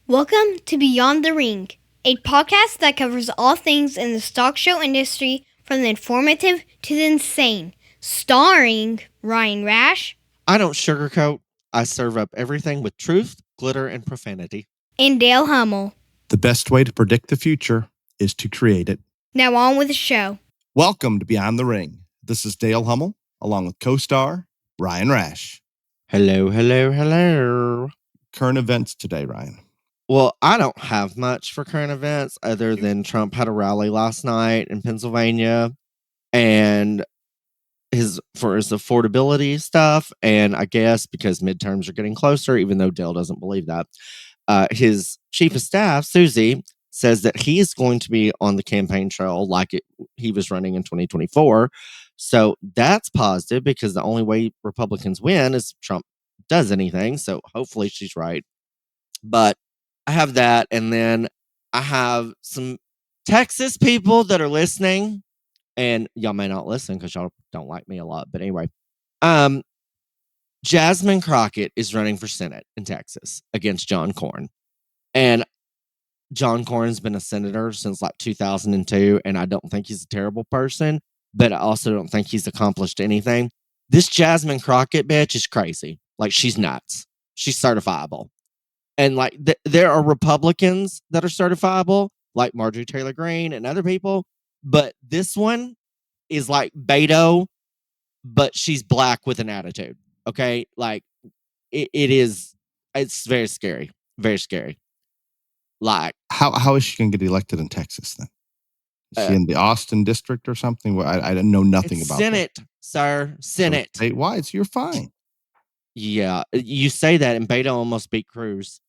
Welcome to Beyond the Ring, a podcast that covers all things in the stock show industry from the informative to the insane. Starring Ryan Rash I don't sugarcoat. I serve up everything with truth, glitter, and profanity. and Dale Hummel. The best way to predict the future is to create it. Now on with the show. Welcome to Beyond the Ring. This is Dale Hummel, along with co-star Ryan Rash. Hello, hello, hello. Current events today, Ryan. Well, I don't have much for current events other than Trump had a rally last night in Pennsylvania and his affordability stuff. And I guess because midterms are getting closer, even though Dale doesn't believe that, his chief of staff, Susie, says that he is going to be on the campaign trail like he was running in 2024. So that's positive because the only way Republicans win is if Trump does anything. So hopefully she's right. But I have that. And then I have some Texas people that are listening. And y'all may not listen because y'all don't like me a lot. But anyway, Jasmine Crockett is running for Senate in Texas against John Cornyn. And John Cornyn's been a senator since like 2002. And I don't think he's a terrible person, but I also don't think he's accomplished anything. This Jasmine Crockett bitch is crazy. Like, she's nuts. She's certifiable. And like, there are Republicans that are certifiable, like Marjorie Taylor Greene and other people. But this one is like Beto, but she's black with an attitude. Okay. Like it's very scary. Very scary. Like, how is she going to get elected in Texas then? Is she in the Austin district or something? Well, I didn't know nothing about Senate, sir. Senate. So statewide, so you're fine. Yeah. You say that, and Beto almost beat Cruz.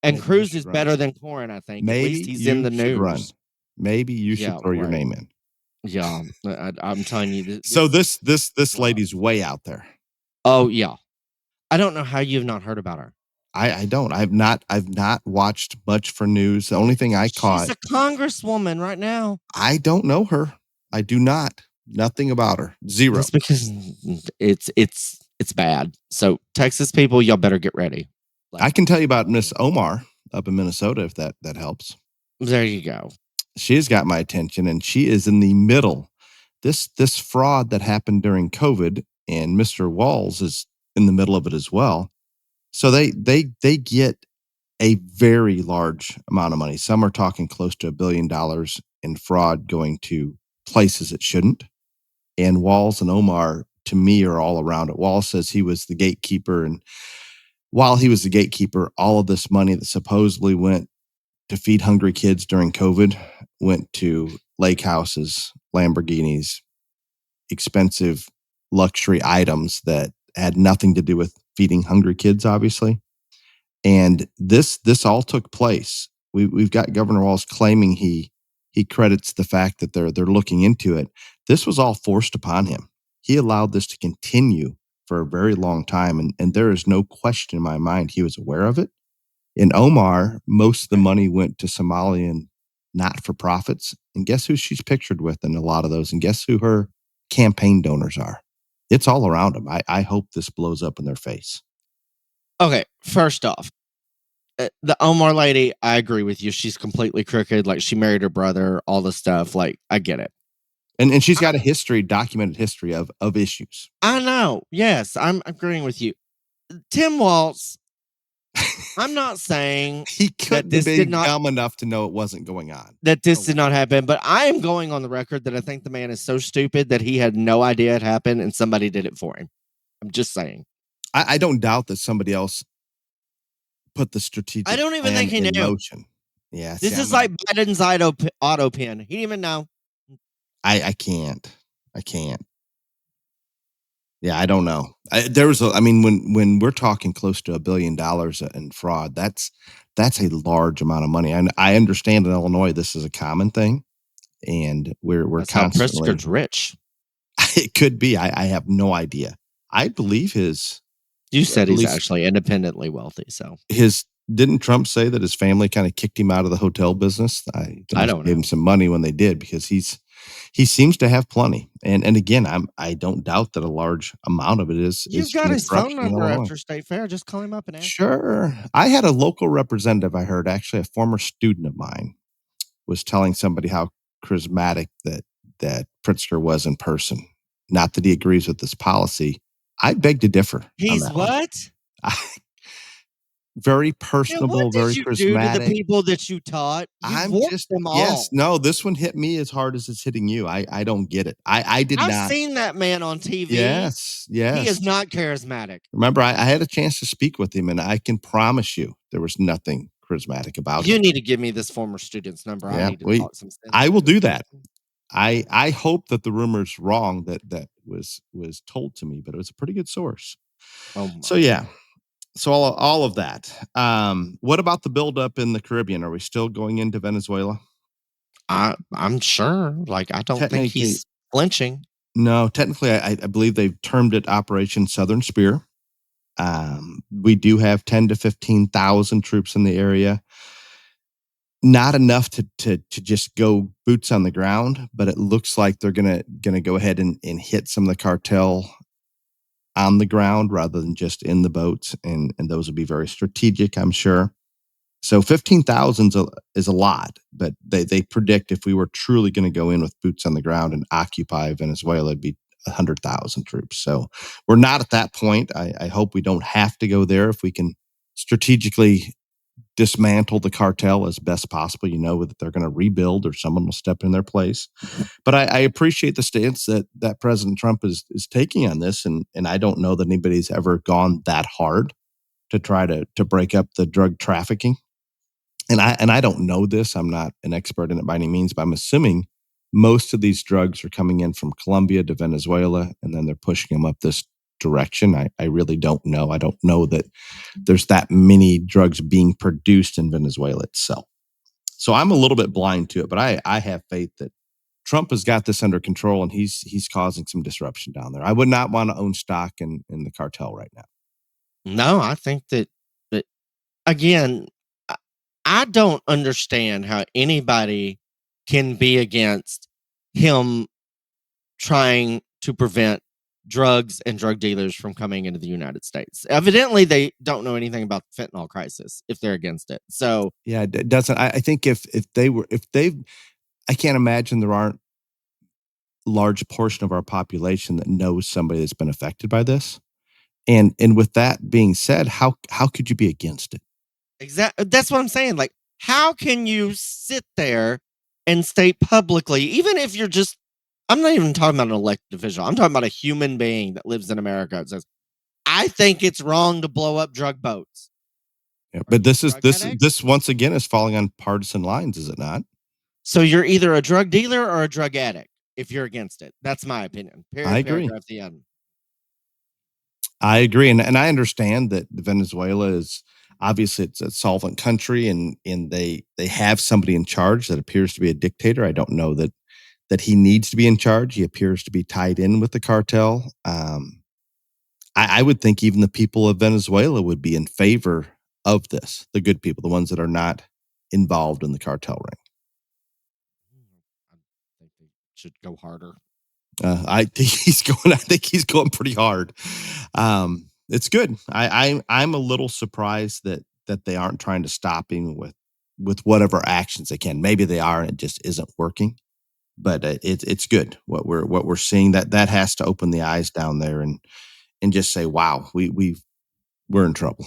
And Cruz is better than Cornyn, I think. Maybe at least he's in the news. Run. Maybe you should throw your name in. Yeah, I'm telling you. This lady's way out there. Oh yeah, I don't know how you've not heard about her. I don't. I've not watched much for news. The only thing I caught. She's a congresswoman right now. I don't know her. I do not. Nothing about her. Zero. That's because it's bad. So Texas people, y'all better get ready. I can tell you about Miss Omar up in Minnesota if that helps. There you go. She's got my attention, and she is in the middle. This fraud that happened during COVID, and Mr. Walz is in the middle of it as well. So they get a very large amount of money. Some are talking close to $1 billion in fraud going to places it shouldn't. And Walz and Omar, to me, are all around it. Walz says he was the gatekeeper, and while he was the gatekeeper, all of this money that supposedly went to feed hungry kids during COVID went to lake houses, Lamborghinis, expensive luxury items that had nothing to do with feeding hungry kids, obviously. And this all took place. We've got Governor Walz claiming he credits the fact that they're looking into it. This was all forced upon him. He allowed this to continue for a very long time, and there is no question in my mind he was aware of it. In Omar, most of the money went to Somalian not-for-profits, and guess who she's pictured with in a lot of those, and guess who her campaign donors are? It's all around them. I hope this blows up in their face. Okay, first off, the Omar lady, I agree with you. She's completely crooked. Like, she married her brother, all the stuff. Like, I get it. And she's got a documented history of issues. I know. Yes, I'm agreeing with you. Tim Walz, I'm not saying he couldn't be dumb enough to know it wasn't going on. That this did not happen, but I am going on the record that I think the man is so stupid that he had no idea it happened and somebody did it for him. I'm just saying. I don't doubt that somebody else put the strategic I don't even think he knew. Motion. Yeah, this is like Biden's auto pin. He didn't even know. I can't. Yeah, I don't know. When we're talking close to $1 billion in fraud, that's a large amount of money. And I understand in Illinois this is a common thing, and we're that's constantly how Pritzker's rich. It could be. I have no idea. I believe his. You said he's actually independently wealthy. So didn't Trump say that his family kind of kicked him out of the hotel business? I don't know. Gave him some money when they did because he's he seems to have plenty. And again, I don't doubt that a large amount of it is You've from got the his phone corruption in number Illinois. after State Fair. Just call him up and ask. Sure. I had a local representative, I heard, actually a former student of mine, was telling somebody how charismatic that Pritzker was in person. Not that he agrees with this policy. I beg to differ on He's that one. what? Very Yeah, personable, what did very you do to the charismatic. people that you taught? You I'm warped just them all. yes, no, this one hit me as hard as it's hitting you. I don't get it. I did I've not. seen that man on TV. Yes, He yes. is not charismatic. Remember, I had a chance to speak with him, and I can promise you there was nothing charismatic about You him. need to give me this former student's number. I Yeah, need to talk some sense. I will into do this that. person. I hope that the rumor's wrong that was told to me, but it was a pretty good source. Oh my. So yeah. So all of that. What about the buildup in the Caribbean? Are we still going into Venezuela? I'm sure. Like, I don't think Technically- he's flinching. No, technically, I believe they've termed it Operation Southern Spear. We do have 10 to 15,000 troops in the area. Not enough to just go boots on the ground, but it looks like they're gonna go ahead and hit some of the cartel on the ground rather than just in the boats, and those will be very strategic, I'm sure. So 15,000 is a lot, but they predict if we were truly going to go in with boots on the ground and occupy Venezuela, it'd be 100,000 troops. So we're not at that point. I hope we don't have to go there if we can strategically dismantle the cartel as best possible. You know that they're going to rebuild or someone will step in their place. But I appreciate the stance that President Trump is taking on this, and I don't know that anybody's ever gone that hard to try to break up the drug trafficking. And I don't know this. I'm not an expert in it by any means, but I'm assuming most of these drugs are coming in from Colombia to Venezuela, and then they're pushing them up this direction. I really don't know. I don't know that there's that many drugs being produced in Venezuela itself. So I'm a little bit blind to it, but I have faith that Trump has got this under control and he's causing some disruption down there. I would not want to own stock in the cartel right now. No, I think that again, I don't understand how anybody can be against him trying to prevent drugs and drug dealers from coming into the United States. Evidently, they don't know anything about the fentanyl crisis if they're against it. So yeah, it doesn't. I think if I can't imagine there aren't a large portion of our population that knows somebody that's been affected by this. And with that being said, how could you be against it? exactly, that's what I'm saying. Like, how can you sit there and state publicly, even if you're just, I'm not even talking about an elected official. I'm talking about a human being that lives in America. It says, I think it's wrong to blow up drug boats. Yeah, but this drug this once again is falling on partisan lines, is it not? So you're either a drug dealer or a drug addict if you're against it. That's my opinion. Period, I agree. paragraph, the end. I agree, and I understand that Venezuela is obviously it's a solvent country, and they have somebody in charge that appears to be a dictator. I don't know that he needs to be in charge. He appears to be tied in with the cartel. I would think even the people of Venezuela would be in favor of this. The good people, the ones that are not involved in the cartel ring. I think they should go harder. I think he's going pretty hard. It's good. I'm a little surprised that they aren't trying to stop him with whatever actions they can. Maybe they are, and it just isn't working. But it's good what we're seeing. That has to open the eyes down there and just say, wow, we're in trouble.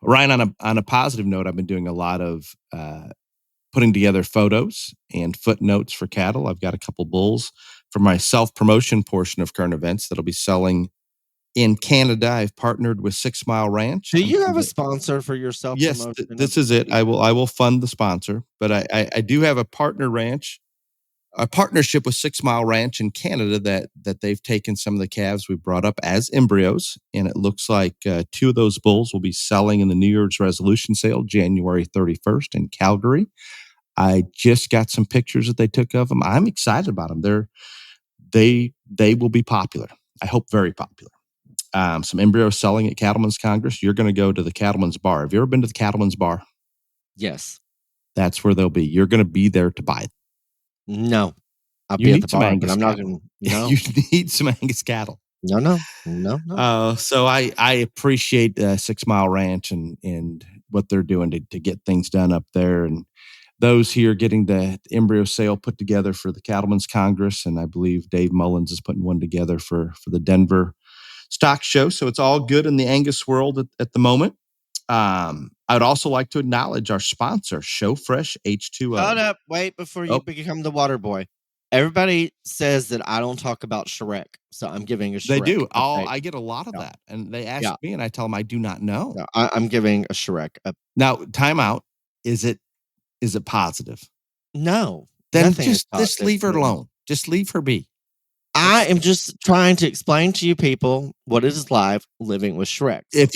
Ryan, on a positive note, I've been doing a lot of putting together photos and footnotes for cattle. I've got a couple bulls for my self-promotion portion of current events that'll be selling in Canada. I've partnered with 6 Mile Ranch. Do you have a sponsor for yourself? Yes, this is it. I will fund the sponsor, but I do have a partner ranch, a partnership with 6 Mile Ranch in Canada that they've taken some of the calves we brought up as embryos, and it looks like 2 of those bulls will be selling in the New Year's resolution sale January 31st in Calgary. I just got some pictures that they took of them. I'm excited about them. They will be popular. I hope very popular. Some embryos selling at Cattlemen's Congress. You're going to go to the Cattlemen's Bar. Have you ever been to the Cattlemen's Bar? Yes. That's where they'll be. You're going to be there to buy them. No, I'll You be at the need some bar, but Angus I'm not cattle. going to. No, You need some Angus cattle. no. So I appreciate 6 Mile Ranch and what they're doing to get things done up there, and those here getting the embryo sale put together for the Cattlemen's Congress, and I believe Dave Mullins is putting one together for the Denver Stock Show. So it's all good in the Angus world at the moment. I would also like to acknowledge our sponsor, ShowFresh H2O. Hold up. Wait before you become the water boy. Everybody says that I don't talk about Shrek, so I'm giving a Shrek. They do. update. I get a lot of Yeah. that. And they ask Yeah. me, and I tell them I do not know. No, I'm giving a Shrek. Now, time out. Is it positive? No. Then nothing is just leave her positive. alone. Just leave her be. I am just trying to explain to you people what it is like living with Shrek. If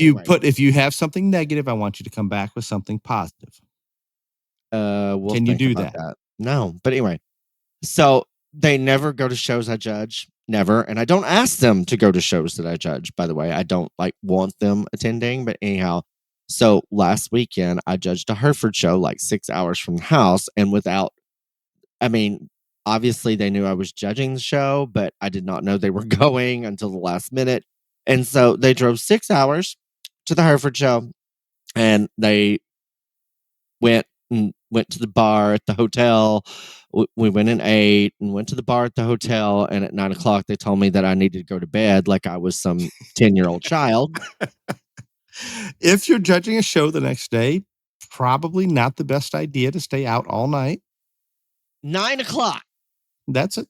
you have something negative, I want you to come back with something positive. We'll Can you think do about that? No, but anyway. So they never go to shows I judge, never, and I don't ask them to go to shows that I judge. By the way, I don't want them attending, but anyhow. So last weekend I judged a Hereford show 6 hours from the house, and obviously they knew I was judging the show, but I did not know they were going until the last minute, and so they drove 6 hours to the Hereford show, and they went to the bar at the hotel. We went and ate and went to the bar at the hotel. And at 9:00, they told me that I needed to go to bed like I was some 10-year-old child. If you're judging a show the next day, probably not the best idea to stay out all night. 9:00. That's a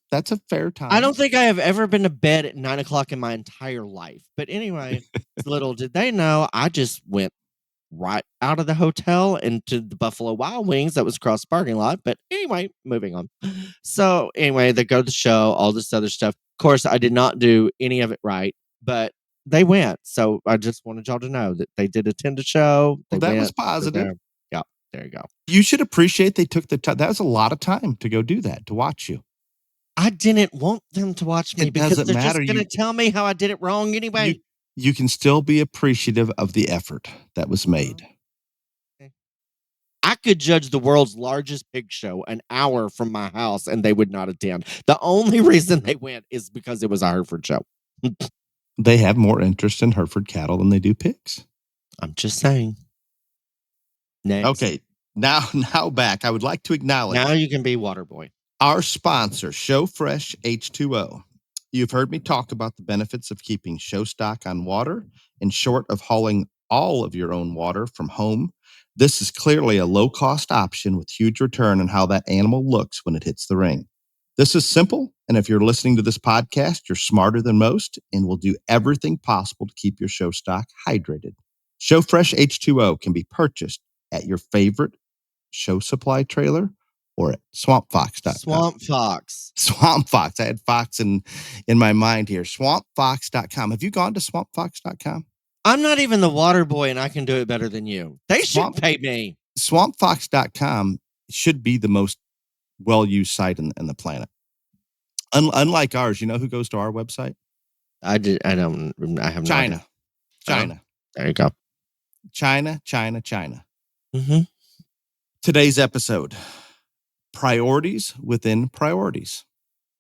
fair time. I don't think I have ever been to bed at 9:00 in my entire life. But anyway, little did they know, I just went right out of the hotel into the Buffalo Wild Wings that was across the parking lot. But anyway, moving on. So anyway, they go to the show, all this other stuff. Of course, I did not do any of it right, but they went. So I just wanted y'all to know that they did attend a show. Well, that was positive. Yeah, there you go. You should appreciate they took the time. That was a lot of time to go do that, to watch you. I didn't want them to watch me because doesn't they're matter. just going to tell me how I did it wrong anyway. You can still be appreciative of the effort that was made. I could judge the world's largest pig show an hour from my house and they would not attend. The only reason they went is because it was a Hereford show. They have more interest in Hereford cattle than they do pigs. I'm just saying. Next. Okay, now back. I would like to acknowledge. Now you can be water boy. Our sponsor, ShowFresh H2O. You've heard me talk about the benefits of keeping show stock on water. In short of hauling all of your own water from home, this is clearly a low-cost option with huge return on how that animal looks when it hits the ring. This is simple, and if you're listening to this podcast, you're smarter than most and will do everything possible to keep your show stock hydrated. ShowFresh H2O can be purchased at your favorite show supply trailer or at swampfox.com. Swamp Fox. I had Fox in my mind here. Swampfox.com. Have you gone to swampfox.com? I'm not even the water boy and I can do it better than you. They should pay me. Swampfox.com should be the most well-used site in the planet. Unlike ours, you know who goes to our website? I have China. China. There you go. China. Mm-hmm. Today's episode. Priorities within priorities.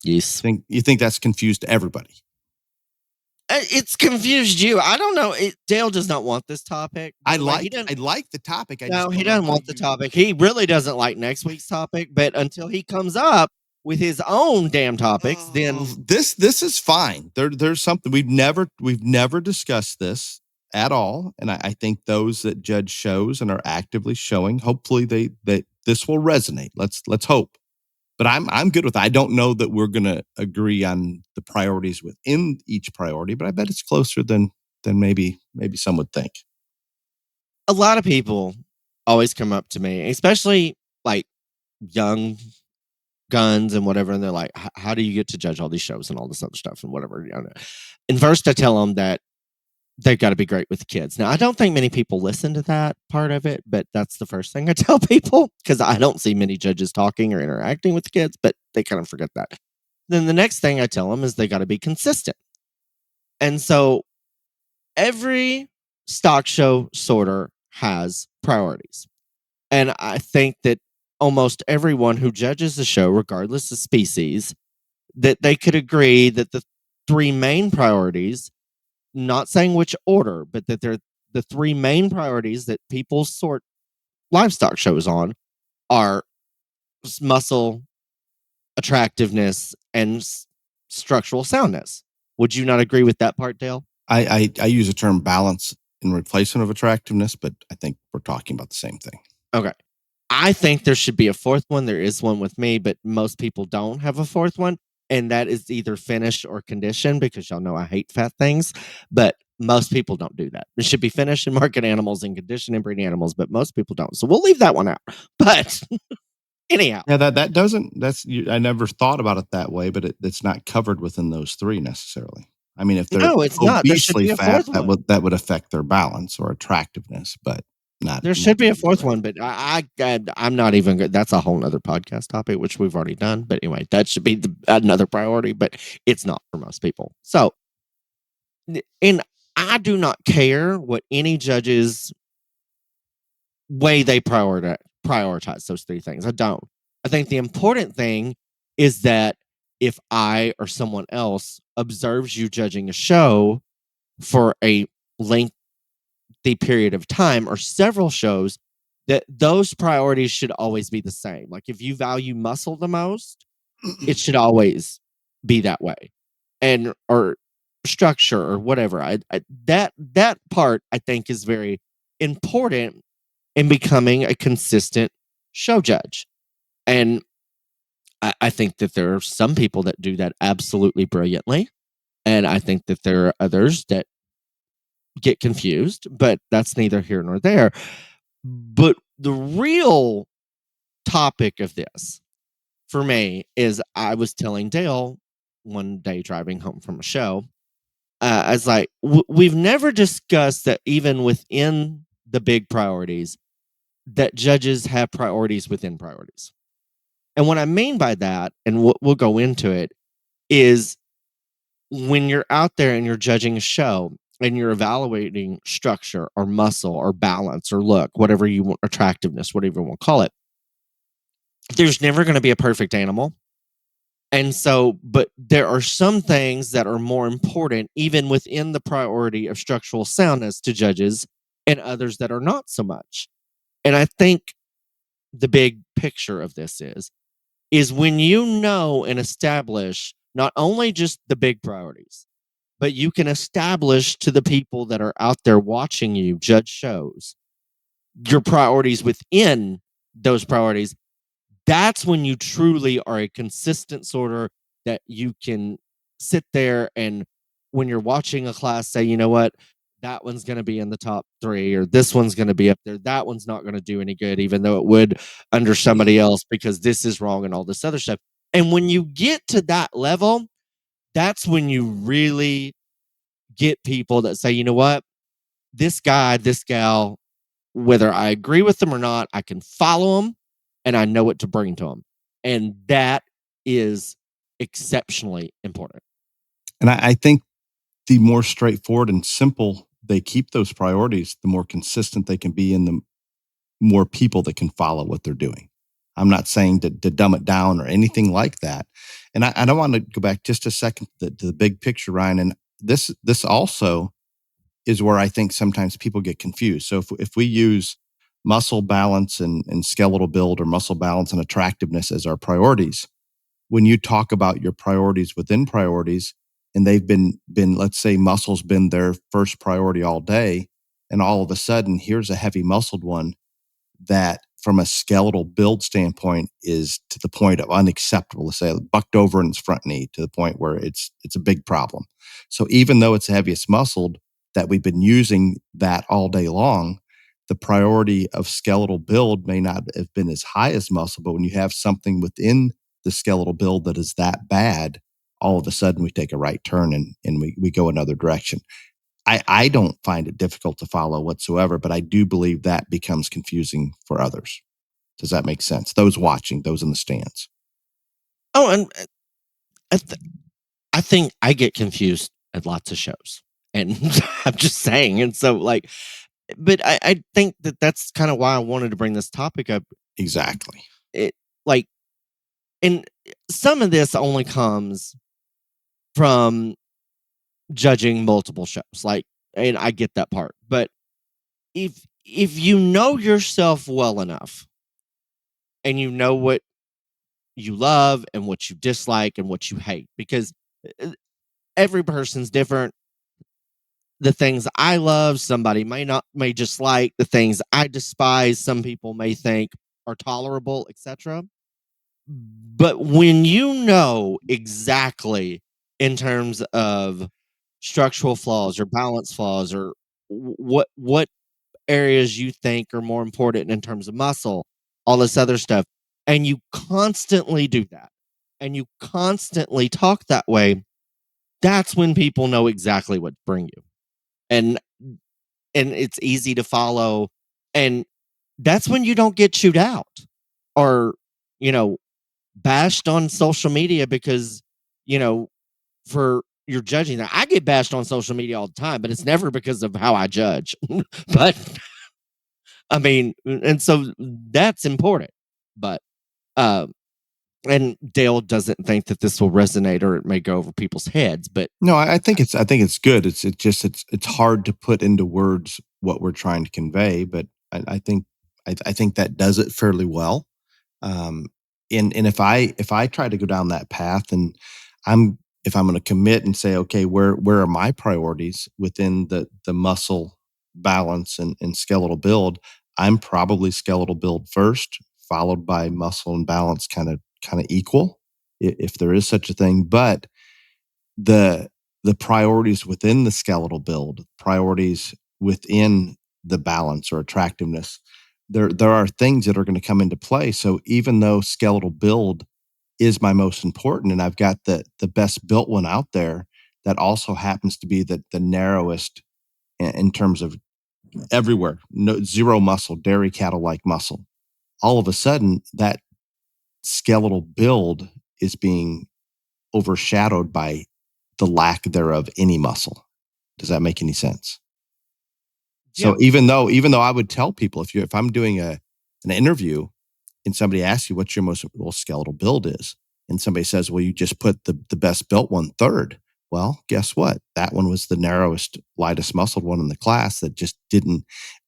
Yes. You think that's confused everybody? It's confused you. I don't know. Dale does not want this topic. I like the topic. He doesn't want the topic. He really doesn't like next week's topic. But until he comes up with his own damn topics, then this is fine. There's something we've never discussed this at all, and I think those that judge shows and are actively showing, hopefully this will resonate. Let's hope. But I'm good with it. I don't know that we're going to agree on the priorities within each priority, but I bet it's closer than maybe some would think. A lot of people always come up to me, especially young guns and whatever, and they're like, how do you get to judge all these shows and all this other stuff and whatever? And first I tell them that they've got to be great with the kids. Now, I don't think many people listen to that part of it, but that's the first thing I tell people because I don't see many judges talking or interacting with the kids, but they kind of forget that. Then the next thing I tell them is they got to be consistent. And so every stock show sorter has priorities. And I think that almost everyone who judges the show, regardless of species, that they could agree that the three main priorities, not saying which order, but that they're the three main priorities that people sort livestock shows on are muscle, attractiveness, and structural soundness. Would you not agree with that part, Dale? I use the term balance in replacement of attractiveness, but I think we're talking about the same thing. Okay. I think there should be a fourth one. There is one with me, but most people don't have a fourth one. And that is either finished or conditioned, because y'all know I hate fat things, but most people don't do that. It should be finished in market animals and conditioned in breeding animals, but most people don't. So we'll leave that one out. But anyhow. Yeah, that doesn't, I never thought about it that way, but it's not covered within those three necessarily. I mean, if they're No, it's not. There should obesely be a fat, fourth one. that would affect their balance or attractiveness, but not. There should be a fourth one, but I'm not even good. That's a whole nother podcast topic, which we've already done. But anyway, that should be another priority, but it's not for most people. So, and I do not care what any judge's way they prioritize those three things. I don't. I think the important thing is that if I or someone else observes you judging a show for a lengthy period of time or several shows, that those priorities should always be the same. Like if you value muscle the most, it should always be that way, and or structure or whatever. That part I think is very important in becoming a consistent show judge. And I think that there are some people that do that absolutely brilliantly. And I think that there are others that get confused, but that's neither here nor there. But the real topic of this for me is, I was telling Dale one day driving home from a show, I was like, we've never discussed that even within the big priorities, that judges have priorities within priorities. And what I mean by that, and we'll go into it, is when you're out there and you're judging a show and you're evaluating structure or muscle or balance or look, whatever you want, attractiveness, whatever you want to call it, there's never going to be a perfect animal. And so, but there are some things that are more important, even within the priority of structural soundness to judges, and others that are not so much. And I think the big picture of this is when you know and establish not only just the big priorities, but you can establish to the people that are out there watching you judge shows your priorities within those priorities. That's when you truly are a consistent sorter, that you can sit there and when you're watching a class say, you know what, that one's going to be in the top 3, or this one's going to be up there. That one's not going to do any good, even though it would under somebody else, because this is wrong and all this other stuff. And when you get to that level, that's when you really get people that say, you know what, this guy, this gal, whether I agree with them or not, I can follow them and I know what to bring to them. And that is exceptionally important. And I think the more straightforward and simple they keep those priorities, the more consistent they can be, and the more people that can follow what they're doing. I'm not saying to dumb it down or anything like that. And I don't want to go back just a second to the big picture, Ryan. And this also is where I think sometimes people get confused. So if we use muscle balance and skeletal build, or muscle balance and attractiveness as our priorities, when you talk about your priorities within priorities, and they've been let's say muscle's been their first priority all day, and all of a sudden here's a heavy muscled one that from a skeletal build standpoint is to the point of unacceptable, let's say bucked over in its front knee, to the point where it's a big problem. So even though it's the heaviest muscled, that we've been using that all day long, the priority of skeletal build may not have been as high as muscle, but when you have something within the skeletal build that is that bad, all of a sudden we take a right turn and we go another direction. I don't find it difficult to follow whatsoever, but I do believe that becomes confusing for others. Does that make sense? Those watching, those in the stands. Oh, and I think I get confused at lots of shows, and I'm just saying. And so, but I think that's kind of why I wanted to bring this topic up. Exactly. like, and some of this only comes from judging multiple shows. Like, and I get that part. But if you know yourself well enough and you know what you love and what you dislike and what you hate, because every person's different. The things I love, somebody may just like. The things I despise, some people may think are tolerable, etc. But when you know exactly in terms of structural flaws or balance flaws or what areas you think are more important in terms of muscle, all this other stuff, and you constantly do that, and you constantly talk that way, that's when people know exactly what to bring you. And it's easy to follow, and that's when you don't get chewed out or, you know, bashed on social media because, you know, for you're judging that. I get bashed on social media all the time, but it's never because of how I judge. But I mean, and so that's important. But uh and Dale doesn't think that this will resonate or it may go over people's heads, but No, I think it's good. It's hard to put into words what we're trying to convey, but I think that does it fairly well. Um, and if I try to go down that path, and if I'm going to commit and say, okay, where are my priorities within the muscle balance and skeletal build? I'm probably skeletal build first, followed by muscle and balance, kind of equal, if there is such a thing. But the the priorities within the skeletal build, priorities within the balance or attractiveness, there are things that are going to come into play. So even though skeletal build is my most important, and I've got the best built one out there, that also happens to be the narrowest in terms of everywhere, no zero muscle, dairy cattle like muscle. All of a sudden, that skeletal build is being overshadowed by the lack thereof any muscle. Does that make any sense? yeah. So even though I would tell people, if I'm doing an interview and somebody asks you what your most skeletal build is, and somebody says, well, you just put the best built one third. Well, guess what? That one was the narrowest, lightest muscled one in the class that just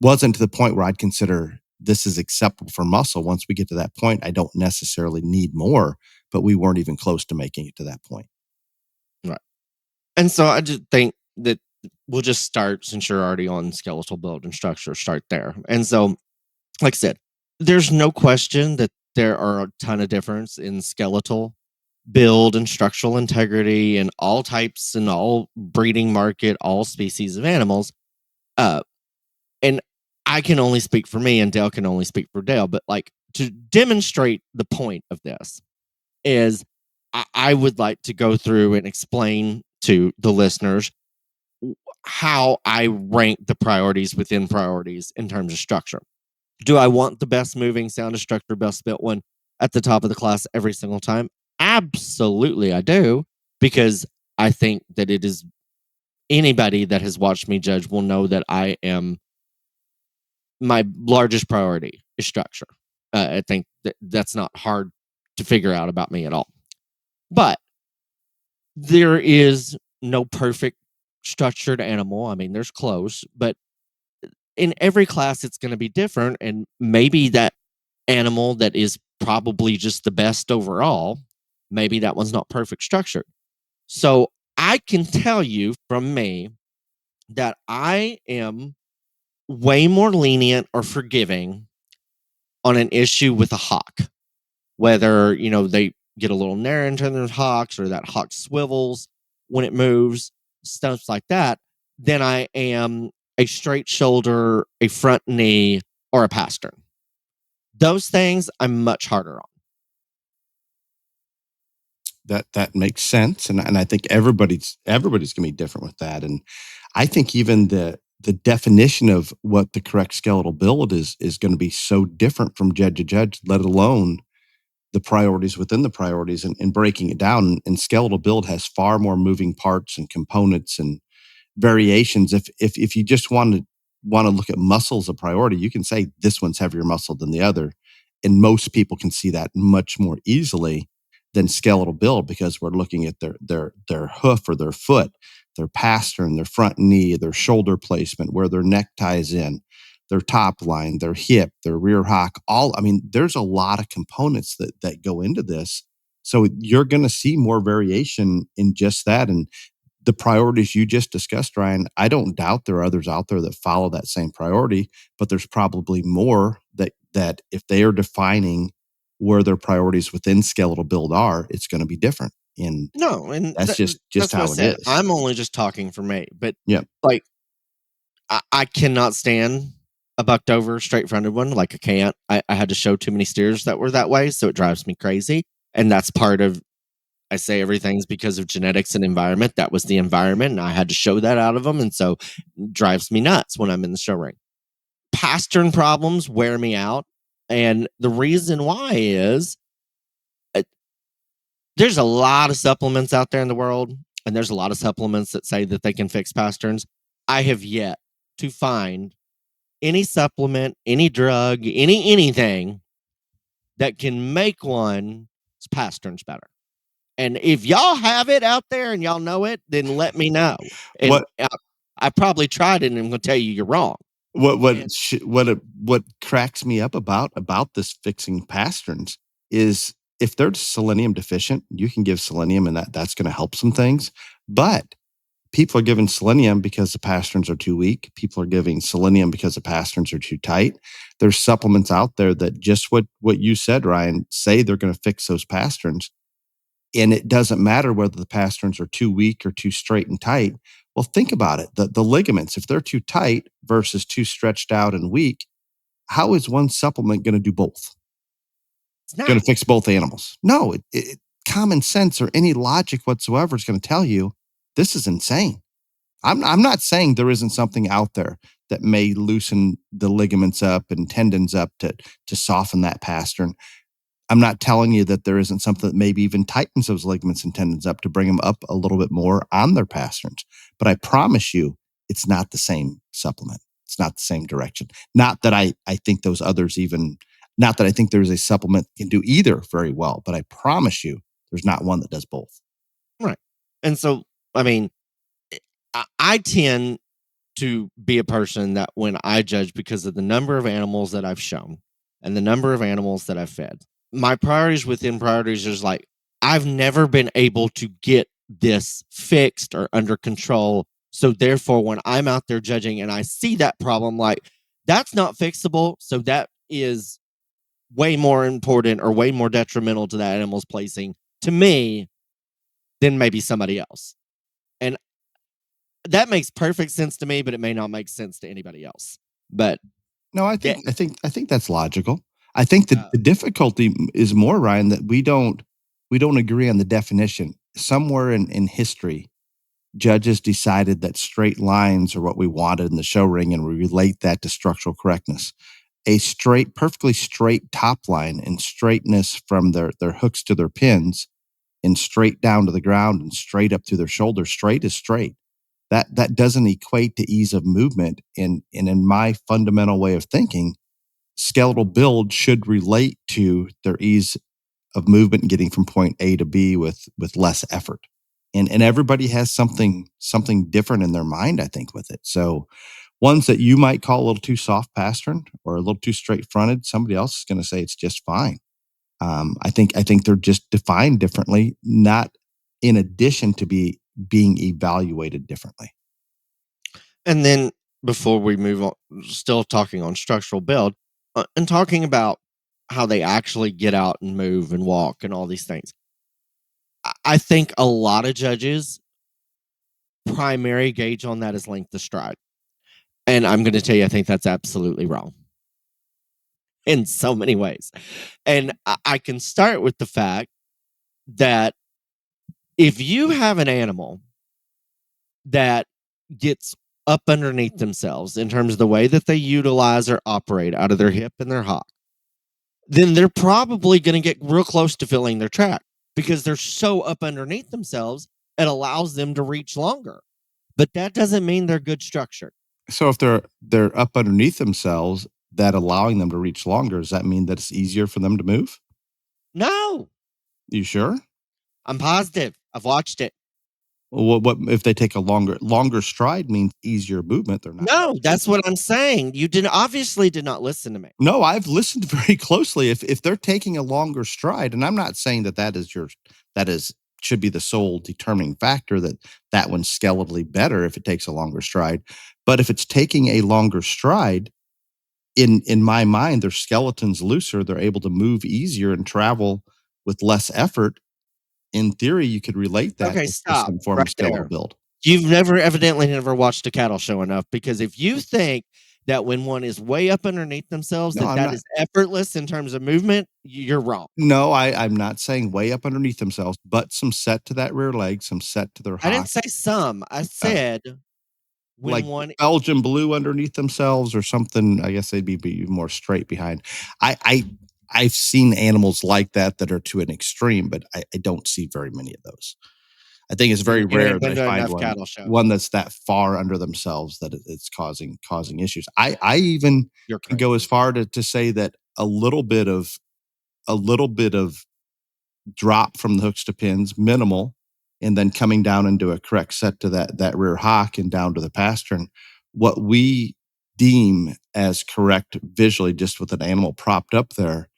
wasn't to the point where I'd consider this is acceptable for muscle. Once we get to that point, I don't necessarily need more, but we weren't even close to making it to that point. Right. And so I just think that we'll just start, since you're already on skeletal build and structure, start there. And so, like I said, there's no question that there are a ton of difference in skeletal build and structural integrity and all types and all breeding market, all species of animals. And I can only speak for me, and Dale can only speak for Dale, but like, to demonstrate the point of this is I would like to go through and explain to the listeners how I rank the priorities within priorities in terms of structure. Do I want the best moving, sound structure, best built one at the top of the class every single time? Absolutely, I do, because I think that it is, anybody that has watched me judge will know that my largest priority is structure. I think that's not hard to figure out about me at all. But there is no perfect structured animal. I mean, there's close, but in every class it's going to be different, and maybe that animal that is probably just the best overall, maybe that one's not perfect structured. So I can tell you from me that I am way more lenient or forgiving on an issue with a hawk, whether, you know, they get a little narrow into their hocks or that hawk swivels when it moves, stuff like that, than I am a straight shoulder, a front knee, or a pastern. Those things I'm much harder on. That makes sense, and I think everybody's going to be different with that. And I think even the definition of what the correct skeletal build is going to be so different from judge to judge, let alone the priorities within the priorities, and breaking it down. And skeletal build has far more moving parts and components and variations. If you just want to look at muscle as a priority, you can say this one's heavier muscle than the other, And most people can see that much more easily than skeletal build, because we're looking at their hoof or their foot, their pastern, their front knee, their shoulder placement, where their neck ties in, their top line, their hip, their rear hock. There's a lot of components that go into this. So you're going to see more variation in just that. And the priorities you just discussed, Ryan, I don't doubt there are others out there that follow that same priority, but there's probably more that if they are defining where their priorities within skeletal build are, it's going to be different. And No, and that's just that's what I how it said. is. I'm only just talking for me, but Yeah. like I cannot stand a bucked over straight fronted one. Like I can't. I had to show too many steers that were that way, so it drives me crazy. And that's part of, I say everything's because of genetics and environment. That was the environment, and I had to show that out of them, and so it drives me nuts when I'm in the show ring. Pastern problems wear me out, and the reason why is there's a lot of supplements out there in the world, and there's a lot of supplements that say that they can fix pasterns. I have yet to find any supplement, any drug, anything that can make one's pasterns better. And if y'all have it out there and y'all know it, then let me know. And I probably tried it, and I'm going to tell you you're wrong. What cracks me up about this fixing pasterns is if they're selenium deficient, you can give selenium, and that's going to help some things. But people are giving selenium because the pasterns are too weak. People are giving selenium because the pasterns are too tight. There's supplements out there that just what you said, Ryan, say they're going to fix those pasterns. And it doesn't matter whether the pasterns are too weak or too straight and tight. Well, think about it. The ligaments, if they're too tight versus too stretched out and weak, how is one supplement going to do both? It's going to fix both animals. No, common sense or any logic whatsoever is going to tell you this is insane. I'm not saying there isn't something out there that may loosen the ligaments up and tendons up to soften that pastern. I'm not telling you that there isn't something that maybe even tightens those ligaments and tendons up to bring them up a little bit more on their pasterns. But I promise you, it's not the same supplement. It's not the same direction. Not that I think those others not that I think there's a supplement that can do either very well, but I promise you, there's not one that does both. Right. And so, I tend to be a person that when I judge because of the number of animals that I've shown and the number of animals that I've fed, my priorities within priorities is like, I've never been able to get this fixed or under control. So therefore, when I'm out there judging and I see that problem, like that's not fixable. So that is way more important or way more detrimental to that animal's placing to me than maybe somebody else. And that makes perfect sense to me, but it may not make sense to anybody else. But no, I think that's logical. I think the difficulty is more, Ryan, that we don't agree on the definition. Somewhere in history, judges decided that straight lines are what we wanted in the show ring, and we relate that to structural correctness. A perfectly straight top line and straightness from their hooks to their pins and straight down to the ground and straight up through their shoulders. Straight is straight. That doesn't equate to ease of movement. And in my fundamental way of thinking, skeletal build should relate to their ease of movement and getting from point A to B with less effort. And everybody has something different in their mind, I think, with it. So ones that you might call a little too soft pastern or a little too straight fronted, somebody else is going to say it's just fine. I think they're just defined differently, not in addition to being evaluated differently. And then before we move on, still talking on structural build and talking about how they actually get out and move and walk and all these things. I think a lot of judges' primary gauge on that is length of stride. And I'm going to tell you, I think that's absolutely wrong in so many ways. And I can start with the fact that if you have an animal that gets up underneath themselves in terms of the way that they utilize or operate out of their hip and their hock, then they're probably going to get real close to filling their track because they're so up underneath themselves, it allows them to reach longer. But that doesn't mean they're good structured. So if they're up underneath themselves, that allowing them to reach longer, does that mean that it's easier for them to move? No, You sure? I'm positive. I've watched it. Well, what if they take a longer stride means easier movement? They're not. No, that's what I'm saying. You obviously did not listen to me. No, I've listened very closely. If they're taking a longer stride, and I'm not saying that should be the sole determining factor that one's skeletally better if it takes a longer stride, but if it's taking a longer stride, in my mind, their skeleton's looser. They're able to move easier and travel with less effort. In theory, you could relate that Okay, to stop some form of right skeletal there. build. You've evidently never watched a cattle show enough, because if you think that when one is way up underneath themselves, No, I'm that not. is effortless in terms of movement, you're wrong. No, I'm not saying way up underneath themselves, but some set to that rear leg, some set to their I didn't hock, say some. I said when like one. Belgian blue underneath themselves or something. I guess they'd be more straight behind. I've seen animals like that are to an extreme, but I don't see very many of those. I think it's very You rare ain't that been I to find enough cattle shows. one that's that far under themselves that it's causing issues. I even You're can go as crazy. far to say that a little bit of drop from the hooks to pins, minimal, and then coming down into a correct set to that rear hock and down to the pastern. What we deem as correct visually, just with an animal propped up there,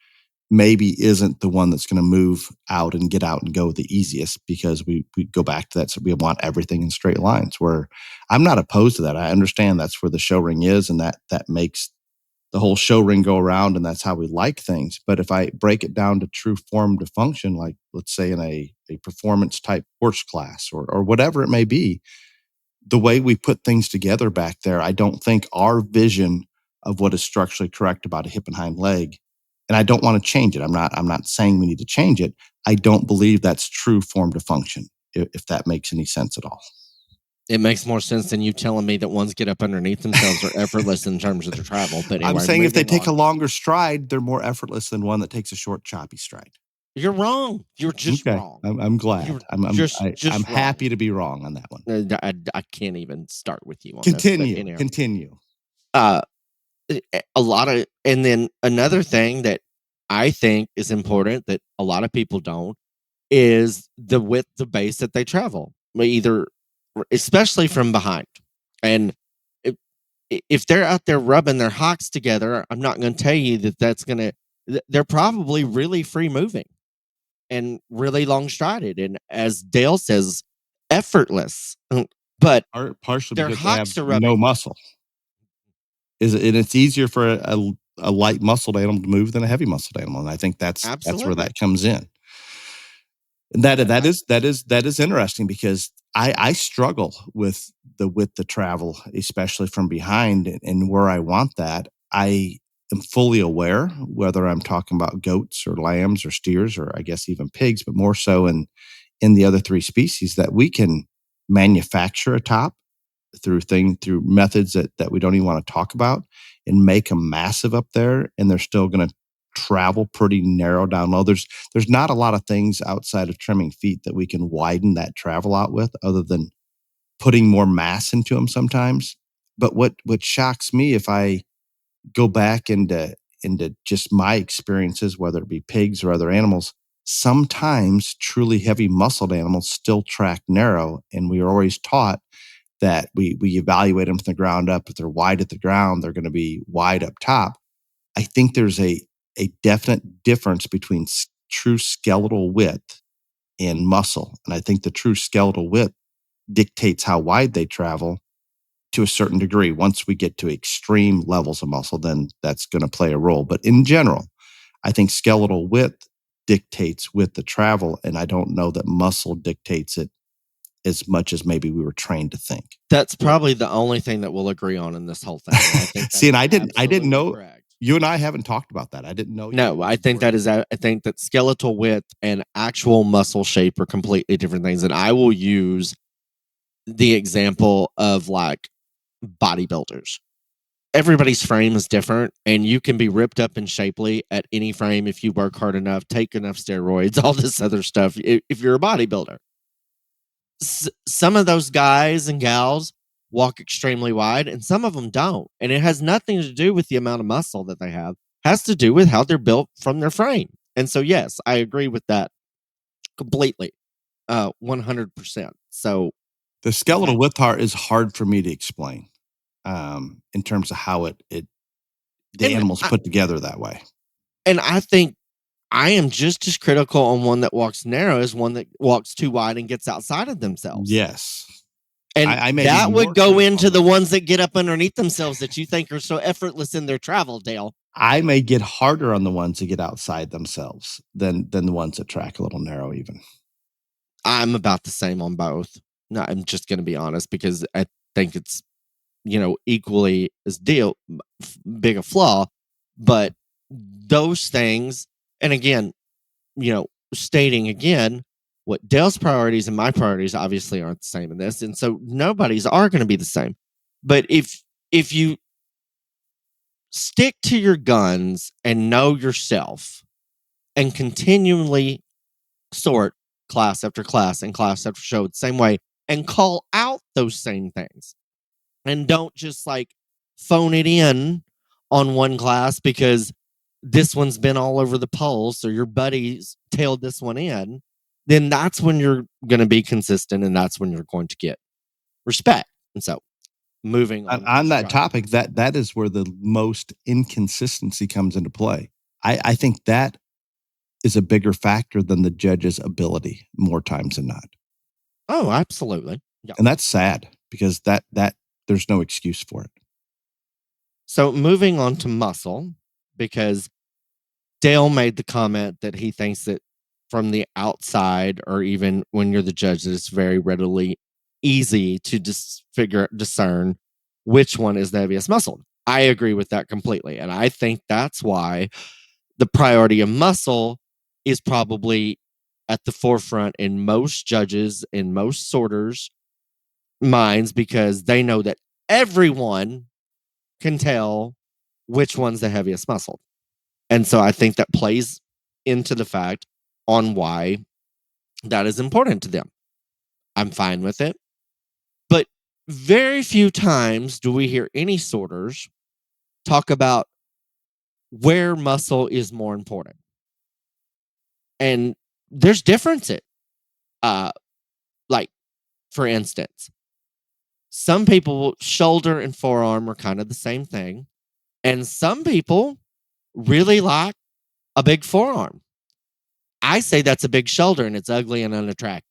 maybe isn't the one that's going to move out and get out and go the easiest, because we go back to that. So we want everything in straight lines, where I'm not opposed to that. I understand that's where the show ring is, and that makes the whole show ring go around, and that's how we like things. But if I break it down to true form to function, like let's say in a performance type horse class or whatever it may be, the way we put things together back there, I don't think our vision of what is structurally correct about a hip and hind leg, and I don't want to change it. I'm not saying we need to change it. I don't believe that's true form to function, if that makes any sense at all. It makes more sense than you telling me that ones get up underneath themselves are effortless in terms of their travel. But anyway, I'm saying if they moving take a on. longer stride, they're more effortless than one that takes a short, choppy stride. You're wrong. You're just Okay, wrong. I'm glad. You're I'm just I'm wrong. happy to be wrong on that one. I can't even start with you on Continue. this. But anyhow, Continue. A lot of, and then another thing that I think is important that a lot of people don't is the width of base that they travel, either, especially from behind. And if they're out there rubbing their hocks together, I'm not going to tell you that that's going to. They're probably really free moving and really long strided, and as Dale says, effortless. But Partially their because they have hocks are no rubbing. muscle. It's easier for a light muscled animal to move than a heavy muscled animal, and I think that's where Absolutely. that comes in. And that is interesting, because I struggle with the travel, especially from behind, and where I want that. I am fully aware, whether I'm talking about goats or lambs or steers or I guess even pigs, but more so in the other three species, that we can manufacture a top through methods that we don't even want to talk about, and make them massive up there, and they're still going to travel pretty narrow down low. There's not a lot of things outside of trimming feet that we can widen that travel out with, other than putting more mass into them sometimes. But what shocks me, if I go back into just my experiences, whether it be pigs or other animals, sometimes truly heavy muscled animals still track narrow, and we are always taught that we evaluate them from the ground up. If they're wide at the ground, they're going to be wide up top. I think there's a definite difference between true skeletal width and muscle. And I think the true skeletal width dictates how wide they travel to a certain degree. Once we get to extreme levels of muscle, then that's going to play a role. But in general, I think skeletal width dictates with the travel, and I don't know that muscle dictates it as much as maybe we were trained to think. That's probably the only thing that we'll agree on in this whole thing. I think See, and I didn't absolutely know. correct. You and I haven't talked about that. I didn't know. No, I think that skeletal width and actual muscle shape are completely different things. And I will use the example of like bodybuilders. Everybody's frame is different, and you can be ripped up and shapely at any frame if you work hard enough, take enough steroids, all this other stuff. If you're a bodybuilder, some of those guys and gals walk extremely wide and some of them don't. And it has nothing to do with the amount of muscle that they have. It has to do with how they're built from their frame. And so, yes, I agree with that completely. 100%. So The skeletal width is hard for me to explain in terms of how the animal's put together that way. And I think I am just as critical on one that walks narrow as one that walks too wide and gets outside of themselves. Yes. And that would go into the ones that get up underneath themselves that you think are so effortless in their travel, Dale. I may get harder on the ones that get outside themselves than the ones that track a little narrow even. I'm about the same on both. No, I'm just going to be honest because I think it's, equally as big a flaw. But those things, and again, stating again, what Dale's priorities and my priorities obviously aren't the same in this. And so nobody's are going to be the same. But if you stick to your guns and know yourself and continually sort class after class and class after show the same way and call out those same things and don't just like phone it in on one class because this one's been all over the polls or your buddies tailed this one in, then that's when you're going to be consistent and that's when you're going to get respect. And so moving on that topic, that is where the most inconsistency comes into play. I think that is a bigger factor than the judge's ability more times than not. Oh, absolutely. Yeah. And that's sad because that there's no excuse for it. So moving on to muscle, because Dale made the comment that he thinks that from the outside or even when you're the judge, that it's very readily easy to discern which one is the heaviest muscle. I agree with that completely. And I think that's why the priority of muscle is probably at the forefront in most judges, in most sorters' minds, because they know that everyone can tell which one's the heaviest muscle. And so I think that plays into the fact on why that is important to them. I'm fine with it. But very few times do we hear any sorters talk about where muscle is more important. And there's differences. Like, for instance, some people, shoulder and forearm are kind of the same thing. And some people really like a big forearm. I say that's a big shoulder and it's ugly and unattractive.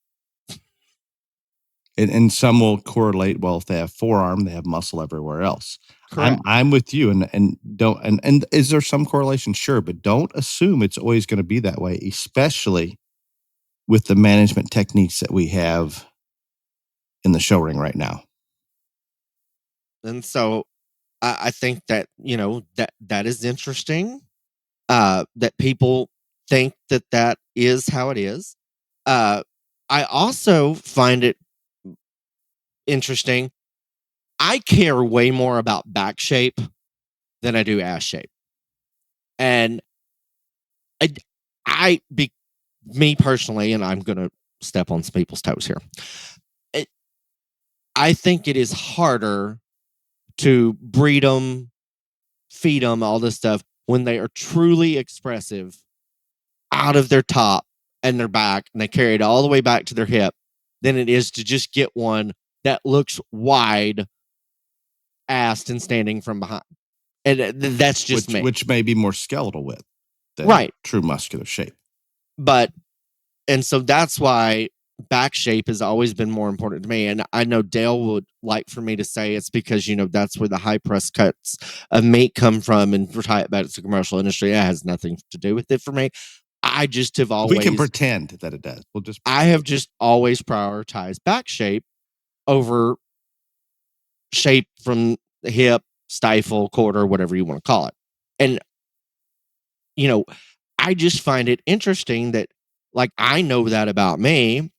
And some will correlate. Well, if they have forearm, they have muscle everywhere else. Correct. I'm with you, and don't and is there some correlation? Sure, but don't assume it's always going to be that way, especially with the management techniques that we have in the show ring right now. And so I think that that is interesting. That people think that is how it is. I also find it interesting. I care way more about back shape than I do ass shape. And me personally, and I'm going to step on some people's toes here. I think it is harder to breed them, feed them, all this stuff when they are truly expressive out of their top and their back and they carry it all the way back to their hip than it is to just get one that looks wide assed and standing from behind. And that's just me. Which may be more skeletal width than right. True muscular shape. And so that's why back shape has always been more important to me. And I know Dale would like for me to say it's because, that's where the high press cuts of meat come from and tie it back to the commercial industry. It has nothing to do with it for me. I just have always... We can pretend that it does. I have just always prioritized back shape over shape from the hip, stifle, quarter, whatever you want to call it. And, I just find it interesting that, like, I know that about me.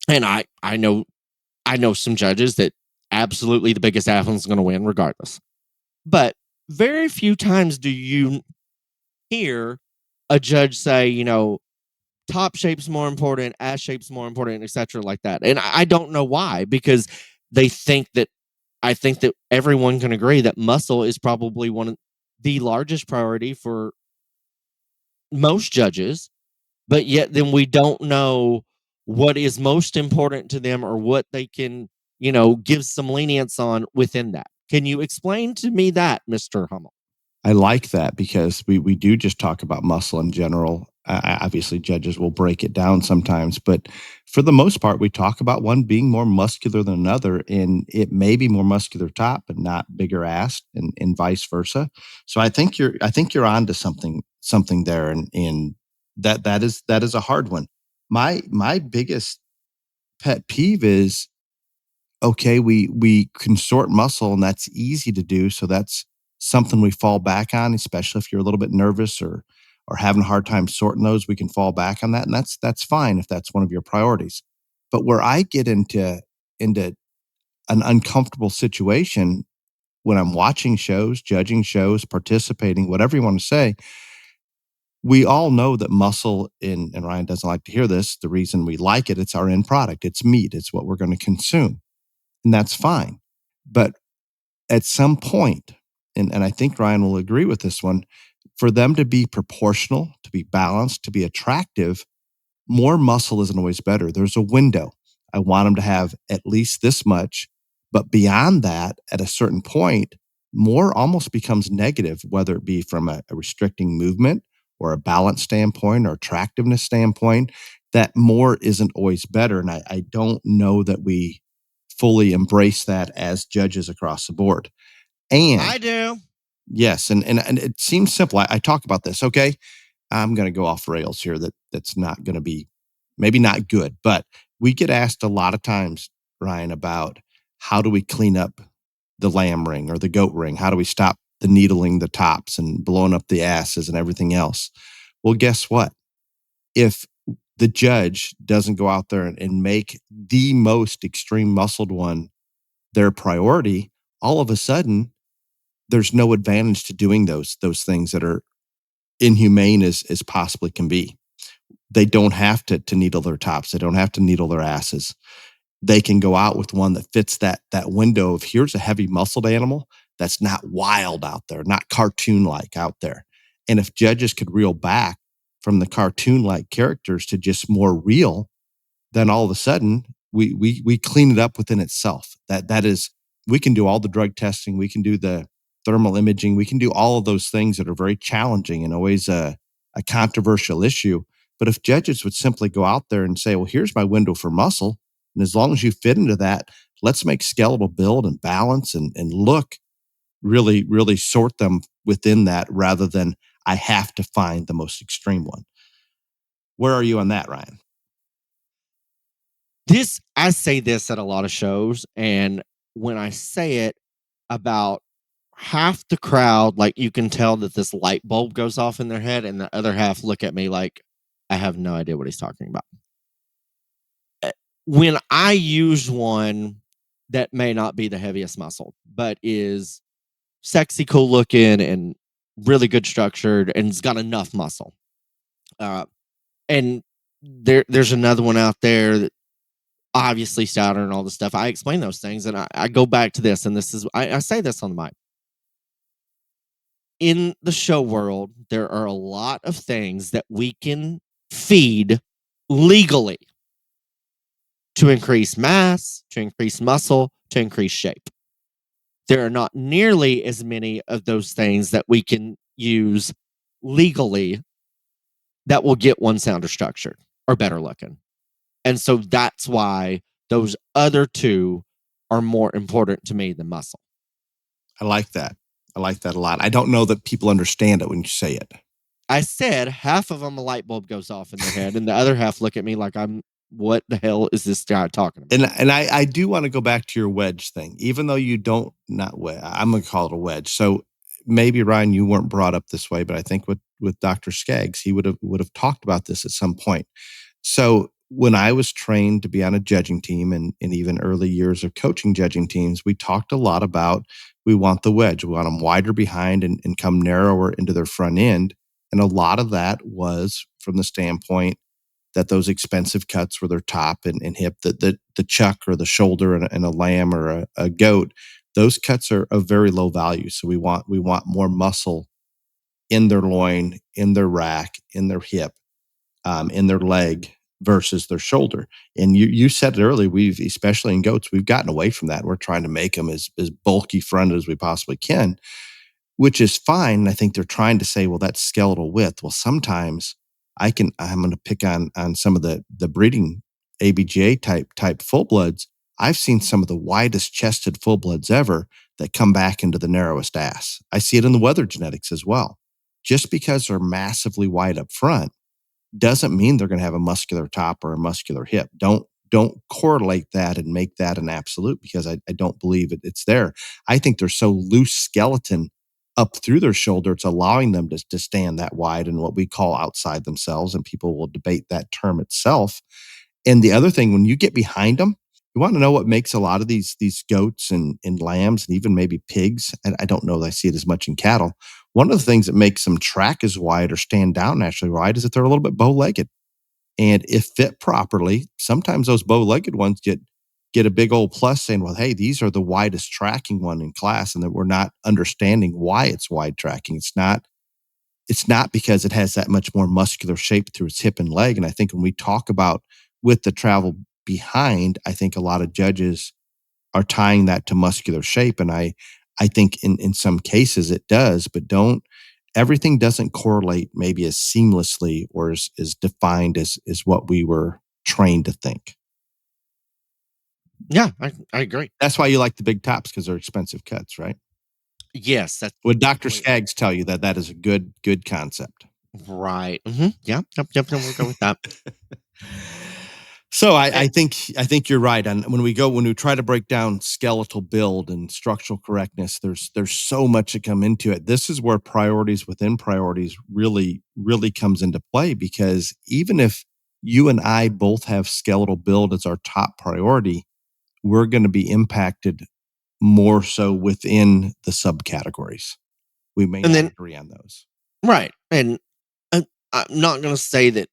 And I know some judges that absolutely the biggest athlete's going to win regardless. But very few times do you hear a judge say, top shape's more important, ass shape's more important, etc. like that. And I don't know why, because they think that I think that everyone can agree that muscle is probably one of the largest priority for most judges, but yet then we don't know what is most important to them or what they can, give some lenience on within that. Can you explain to me that, Mr. Hummel? I like that because we do just talk about muscle in general. Obviously, judges will break it down sometimes, but for the most part, we talk about one being more muscular than another, and it may be more muscular top, but not bigger ass, and vice versa. So I think you're onto something there, and that is a hard one. My biggest pet peeve is, okay, we consort muscle and that's easy to do. So that's something we fall back on, especially if you're a little bit nervous or having a hard time sorting those, we can fall back on that. And that's fine if that's one of your priorities. But where I get into an uncomfortable situation when I'm watching shows, judging shows, participating, whatever you want to say, we all know that muscle and Ryan doesn't like to hear this. The reason we like it, it's our end product. It's meat. It's what we're going to consume. And that's fine. But at some point, and I think Ryan will agree with this one, for them to be proportional, to be balanced, to be attractive, more muscle isn't always better. There's a window. I want them to have at least this much, but beyond that, at a certain point, more almost becomes negative, whether it be from a restricting movement or a balance standpoint or attractiveness standpoint, that more isn't always better. And I don't know that we fully embrace that as judges across the board. And I do. yes, and it seems simple. I talk about this. Okay, I'm going to go off rails here. That's not going to be maybe not good, but we get asked a lot of times, Ryan, about how do we clean up the lamb ring or the goat ring? How do we stop the needling the tops and blowing up the asses and everything else? Well, guess what? If the judge doesn't go out there and make the most extreme muscled one their priority, all of a sudden there's no advantage to doing those things that are inhumane as possibly can be. They don't have to needle their tops. They don't have to needle their asses. They can go out with one that fits that window of here's a heavy muscled animal that's not wild out there, not cartoon like out there. And if judges could reel back from the cartoon like characters to just more real, then all of a sudden we clean it up within itself. That is, we can do all the drug testing, we can do the thermal imaging, we can do all of those things that are very challenging and always a controversial issue. But if judges would simply go out there and say, well, here's my window for muscle, and as long as you fit into that, let's make skeletal build and balance and look really, really sort them within that rather than I have to find the most extreme one. Where are you on that, Ryan? I say this at a lot of shows, and when I say it, about half the crowd, like you can tell that this light bulb goes off in their head, and the other half look at me like I have no idea what he's talking about. When I use one that may not be the heaviest muscle, but is sexy, cool looking, and really good structured, and it's got enough muscle. And there's another one out there that obviously stouter and all this stuff. I explain those things, and I go back to this, and this is I say this on the mic. In the show world, there are a lot of things that we can feed legally to increase mass, to increase muscle, to increase shape. There are not nearly as many of those things that we can use legally that will get one sounder structured or better looking. And so that's why those other two are more important to me than muscle. I like that. I like that a lot. I don't know that people understand it when you say it. I said half of them a light bulb goes off in their head, and the other half look at me like what the hell is this guy talking about? And I do want to go back to your wedge thing, even though you don't not wedge. I'm gonna call it a wedge. So maybe Ryan, you weren't brought up this way, but I think with Dr. Skaggs, he would have talked about this at some point. So when I was trained to be on a judging team and in even early years of coaching judging teams, we talked a lot about we want the wedge. We want them wider behind and come narrower into their front end. And a lot of that was from the standpoint that those expensive cuts were their top and hip, the chuck or the shoulder in a lamb or a goat, those cuts are of very low value. So we want more muscle in their loin, in their rack, in their hip, in their leg versus their shoulder. And you said it earlier, we've, especially in goats, we've gotten away from that. We're trying to make them as bulky fronted as we possibly can, which is fine. I think they're trying to say, well, that's skeletal width. Well, sometimes I'm going to pick on some of the breeding ABGA type full bloods. I've seen some of the widest chested full bloods ever that come back into the narrowest ass. I see it in the weather genetics as well. Just because they're massively wide up front doesn't mean they're going to have a muscular top or a muscular hip. Don't correlate that and make that an absolute, because I don't believe it's there. I think they're so loose skeleton up through their shoulder, it's allowing them to stand that wide and what we call outside themselves, and people will debate that term itself. And the other thing, when you get behind them, you want to know what makes a lot of these goats and lambs and even maybe pigs, and I don't know that I see it as much in cattle. One of the things that makes them track as wide or stand down naturally wide is that they're a little bit bow-legged. And if fit properly, sometimes those bow-legged ones get a big old plus saying, well, hey, these are the widest tracking one in class, and that we're not understanding why it's wide tracking. It's not because it has that much more muscular shape through its hip and leg. And I think when we talk about with the travel behind, I think a lot of judges are tying that to muscular shape. And I think in some cases it does, but everything doesn't correlate maybe as seamlessly or as defined as what we were trained to think. Yeah, I agree. That's why you like the big tops, because they're expensive cuts, right? Yes. Would Dr. Skaggs tell you that is a good concept? Right. Mm-hmm. Yeah. Yep. We'll go with that. So I think you're right. And when we try to break down skeletal build and structural correctness, there's so much to come into it. This is where priorities within priorities really, really comes into play, because even if you and I both have skeletal build as our top priority, we're going to be impacted more so within the subcategories. We may not agree on those. Right. And I'm not going to say that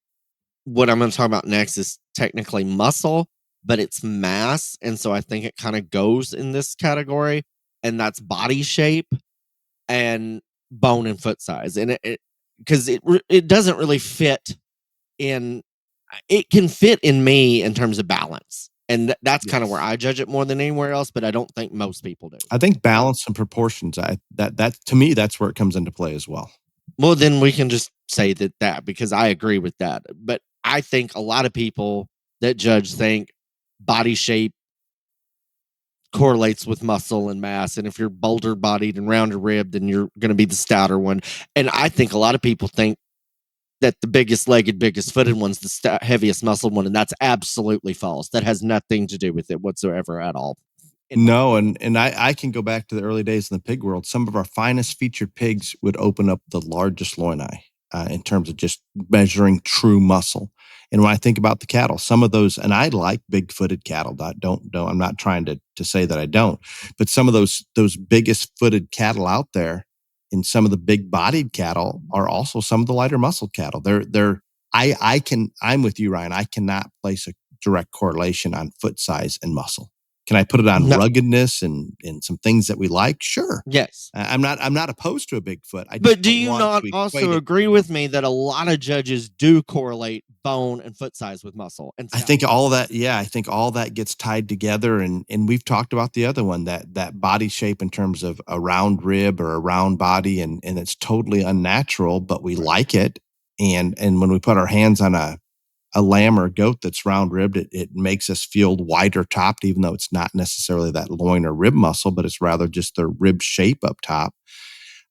what I'm going to talk about next is technically muscle, but it's mass. And so I think it kind of goes in this category, and that's body shape and bone and foot size. And because it doesn't really fit in, it can fit in me in terms of balance. And that's kind of where I judge it more than anywhere else, but I don't think most people do. I think balance and proportions, that to me, that's where it comes into play as well. Well, then we can just say that because I agree with that. But I think a lot of people that judge think body shape correlates with muscle and mass. And if you're boulder bodied and rounder ribbed, then you're going to be the stouter one. And I think a lot of people think that the biggest legged, biggest footed one's the heaviest muscled one. And that's absolutely false. That has nothing to do with it whatsoever at all. No, and I can go back to the early days in the pig world. Some of our finest featured pigs would open up the largest loini in terms of just measuring true muscle. And when I think about the cattle, some of those, and I like big-footed cattle. Don't. I'm not trying to say that I don't, but some of those biggest footed cattle out there, and some of the big-bodied cattle are also some of the lighter muscled cattle. I'm with you, Ryan. I cannot place a direct correlation on foot size and muscle. Can I put it on ruggedness and some things that we like? Sure. Yes. I'm not opposed to a Bigfoot. But do you not also agree with me that a lot of judges do correlate bone and foot size with muscle? And I think all that, I think all that gets tied together. And we've talked about the other one, that body shape in terms of a round rib or a round body, and it's totally unnatural, but we like it. And when we put our hands on a lamb or a goat that's round ribbed, it makes us feel wider topped, even though it's not necessarily that loin or rib muscle, but it's rather just the rib shape up top.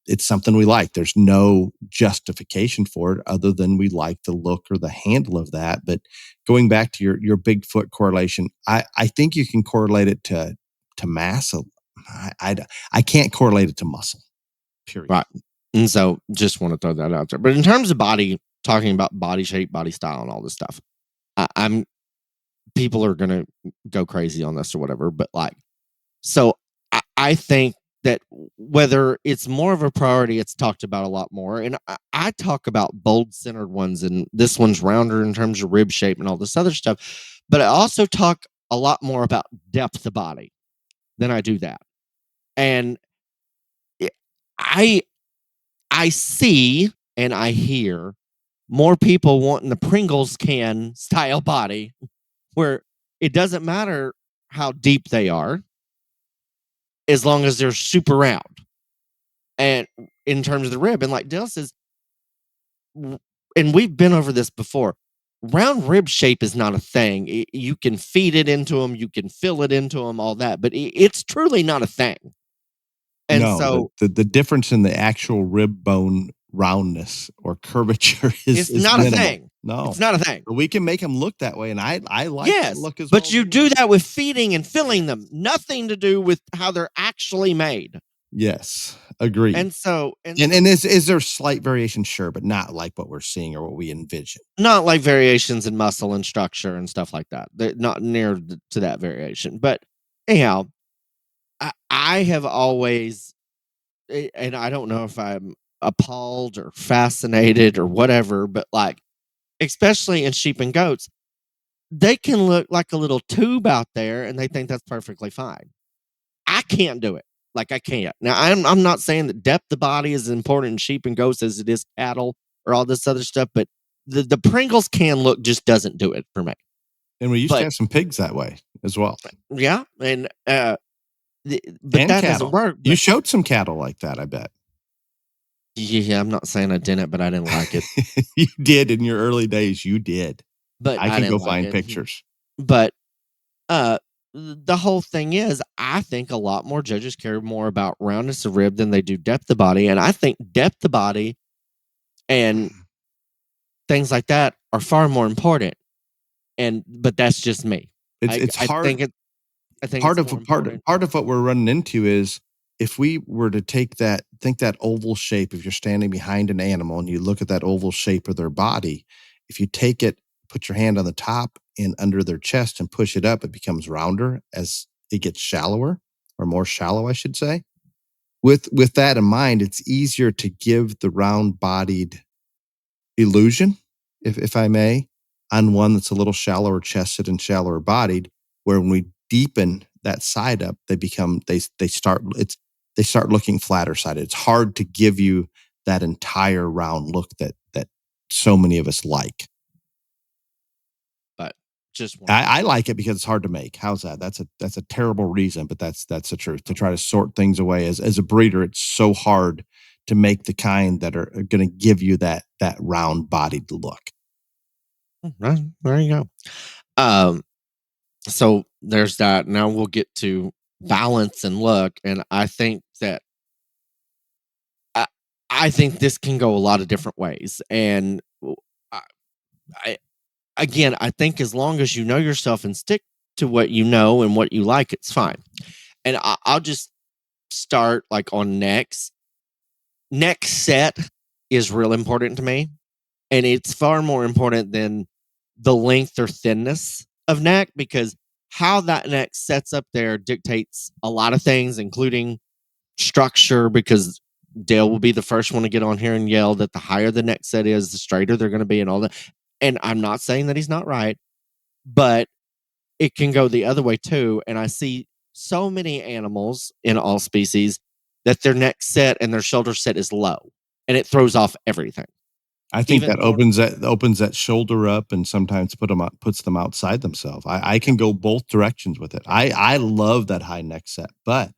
It's something we like. There's no justification for it other than we like the look or the handle of that. But going back to your Bigfoot correlation, I think you can correlate it to mass. I can't correlate it to muscle, period. Right. And so just want to throw that out there. But in terms of talking about body shape, body style, and all this stuff, people are going to go crazy on this or whatever, but so I think that whether it's more of a priority, it's talked about a lot more. And I talk about bold centered ones, and this one's rounder in terms of rib shape and all this other stuff. But I also talk a lot more about depth of body than I do that. And it- I I see and I hear more people wanting the Pringles can style body where it doesn't matter how deep they are as long as they're super round. And in terms of the rib, and like Dale says, and we've been over this before, round rib shape is not a thing. You can feed it into them, you can fill it into them, all that, but it's truly not a thing. And No, so the difference in the actual rib bone roundness or curvature it's is not a minimal. thing. No, It's not a thing. but we can make them look that way, and I like that Yes, look as well. but you do that with feeding and filling them. Nothing to do with how they're actually made. Yes, agreed. And so, And is there slight variation? Sure, but not like what we're seeing or what we envision. not like variations in muscle and structure and stuff like that. They're not near to that variation. But anyhow, I have always, and I don't know if I'm appalled or fascinated or whatever, but like, especially in sheep and goats, they can look like a little tube out there and they think that's perfectly fine. I can't do it. Like I can't. Now I'm not saying that depth of body is as important in sheep and goats as it is cattle or all this other stuff, but the Pringles can look just doesn't do it for me. And we used to But have some pigs that way as well. yeah, and but And that cattle. doesn't work. You showed some cattle like that, I bet. Yeah, I'm not saying I didn't, but I didn't like it. You did in your early days. You did. But I can didn't go like find it. pictures. But the whole thing is, I think a lot more judges care more about roundness of rib than they do depth of body, and I think depth of body and things like that are far more important. But that's just me. It's hard. I think Part it's of more important. part of what we're running into is if we were to think that oval shape, if you're standing behind an animal and you look at that oval shape of their body, if you take it, put your hand on the top and under their chest and push it up, it becomes rounder as it gets shallower or more shallow, I should say. With that in mind, it's easier to give the round-bodied illusion, if I may, on one that's a little shallower chested and shallower bodied, where when we deepen that side up, they start looking flatter sided. It's hard to give you that entire round look that so many of us like. But just I like it because it's hard to make. How's that? That's a terrible reason, but that's the truth. To try to sort things away as a breeder, it's so hard to make the kind that are going to give you that round bodied look. there you go. So there's that. Now we'll get to balance and look, and I think that I think this can go a lot of different ways. And I, I again, I think as long as you know yourself and stick to what you know and what you like, it's fine. And I'll just start like on necks. Neck set is real important to me, and it's far more important than the length or thinness of neck, because how that neck sets up there dictates a lot of things, including structure, because Dale will be the first one to get on here and yell that the higher the neck set is, the straighter they're going to be and all that. And I'm not saying that he's not right, but it can go the other way too. And I see so many animals in all species that their neck set and their shoulder set is low, and it throws off everything. I think Even that opens that shoulder up and sometimes puts them outside themselves. I can go both directions with it. I love that high neck set, but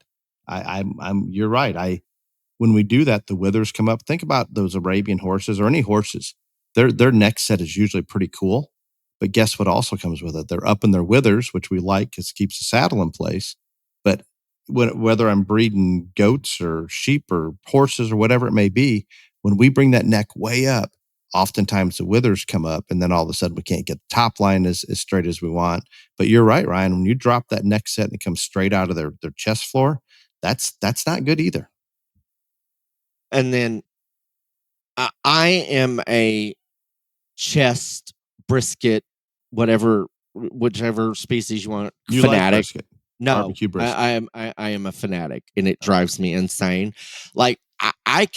I'm you're right. When we do that, the withers come up. Think about those Arabian horses or any horses. Their neck set is usually pretty cool. But guess what also comes with it? They're up in their withers, which we like because it keeps the saddle in place. But whether I'm breeding goats or sheep or horses or whatever it may be, when we bring that neck way up, oftentimes the withers come up, and then all of a sudden we can't get the top line as straight as we want. But you're right, Ryan. When you drop that neck set and it comes straight out of their chest floor, that's not good either. And then I am a chest brisket, whichever species you want. You fanatic. like brisket? No, barbecue brisket. I am a fanatic, and it drives me insane. Like I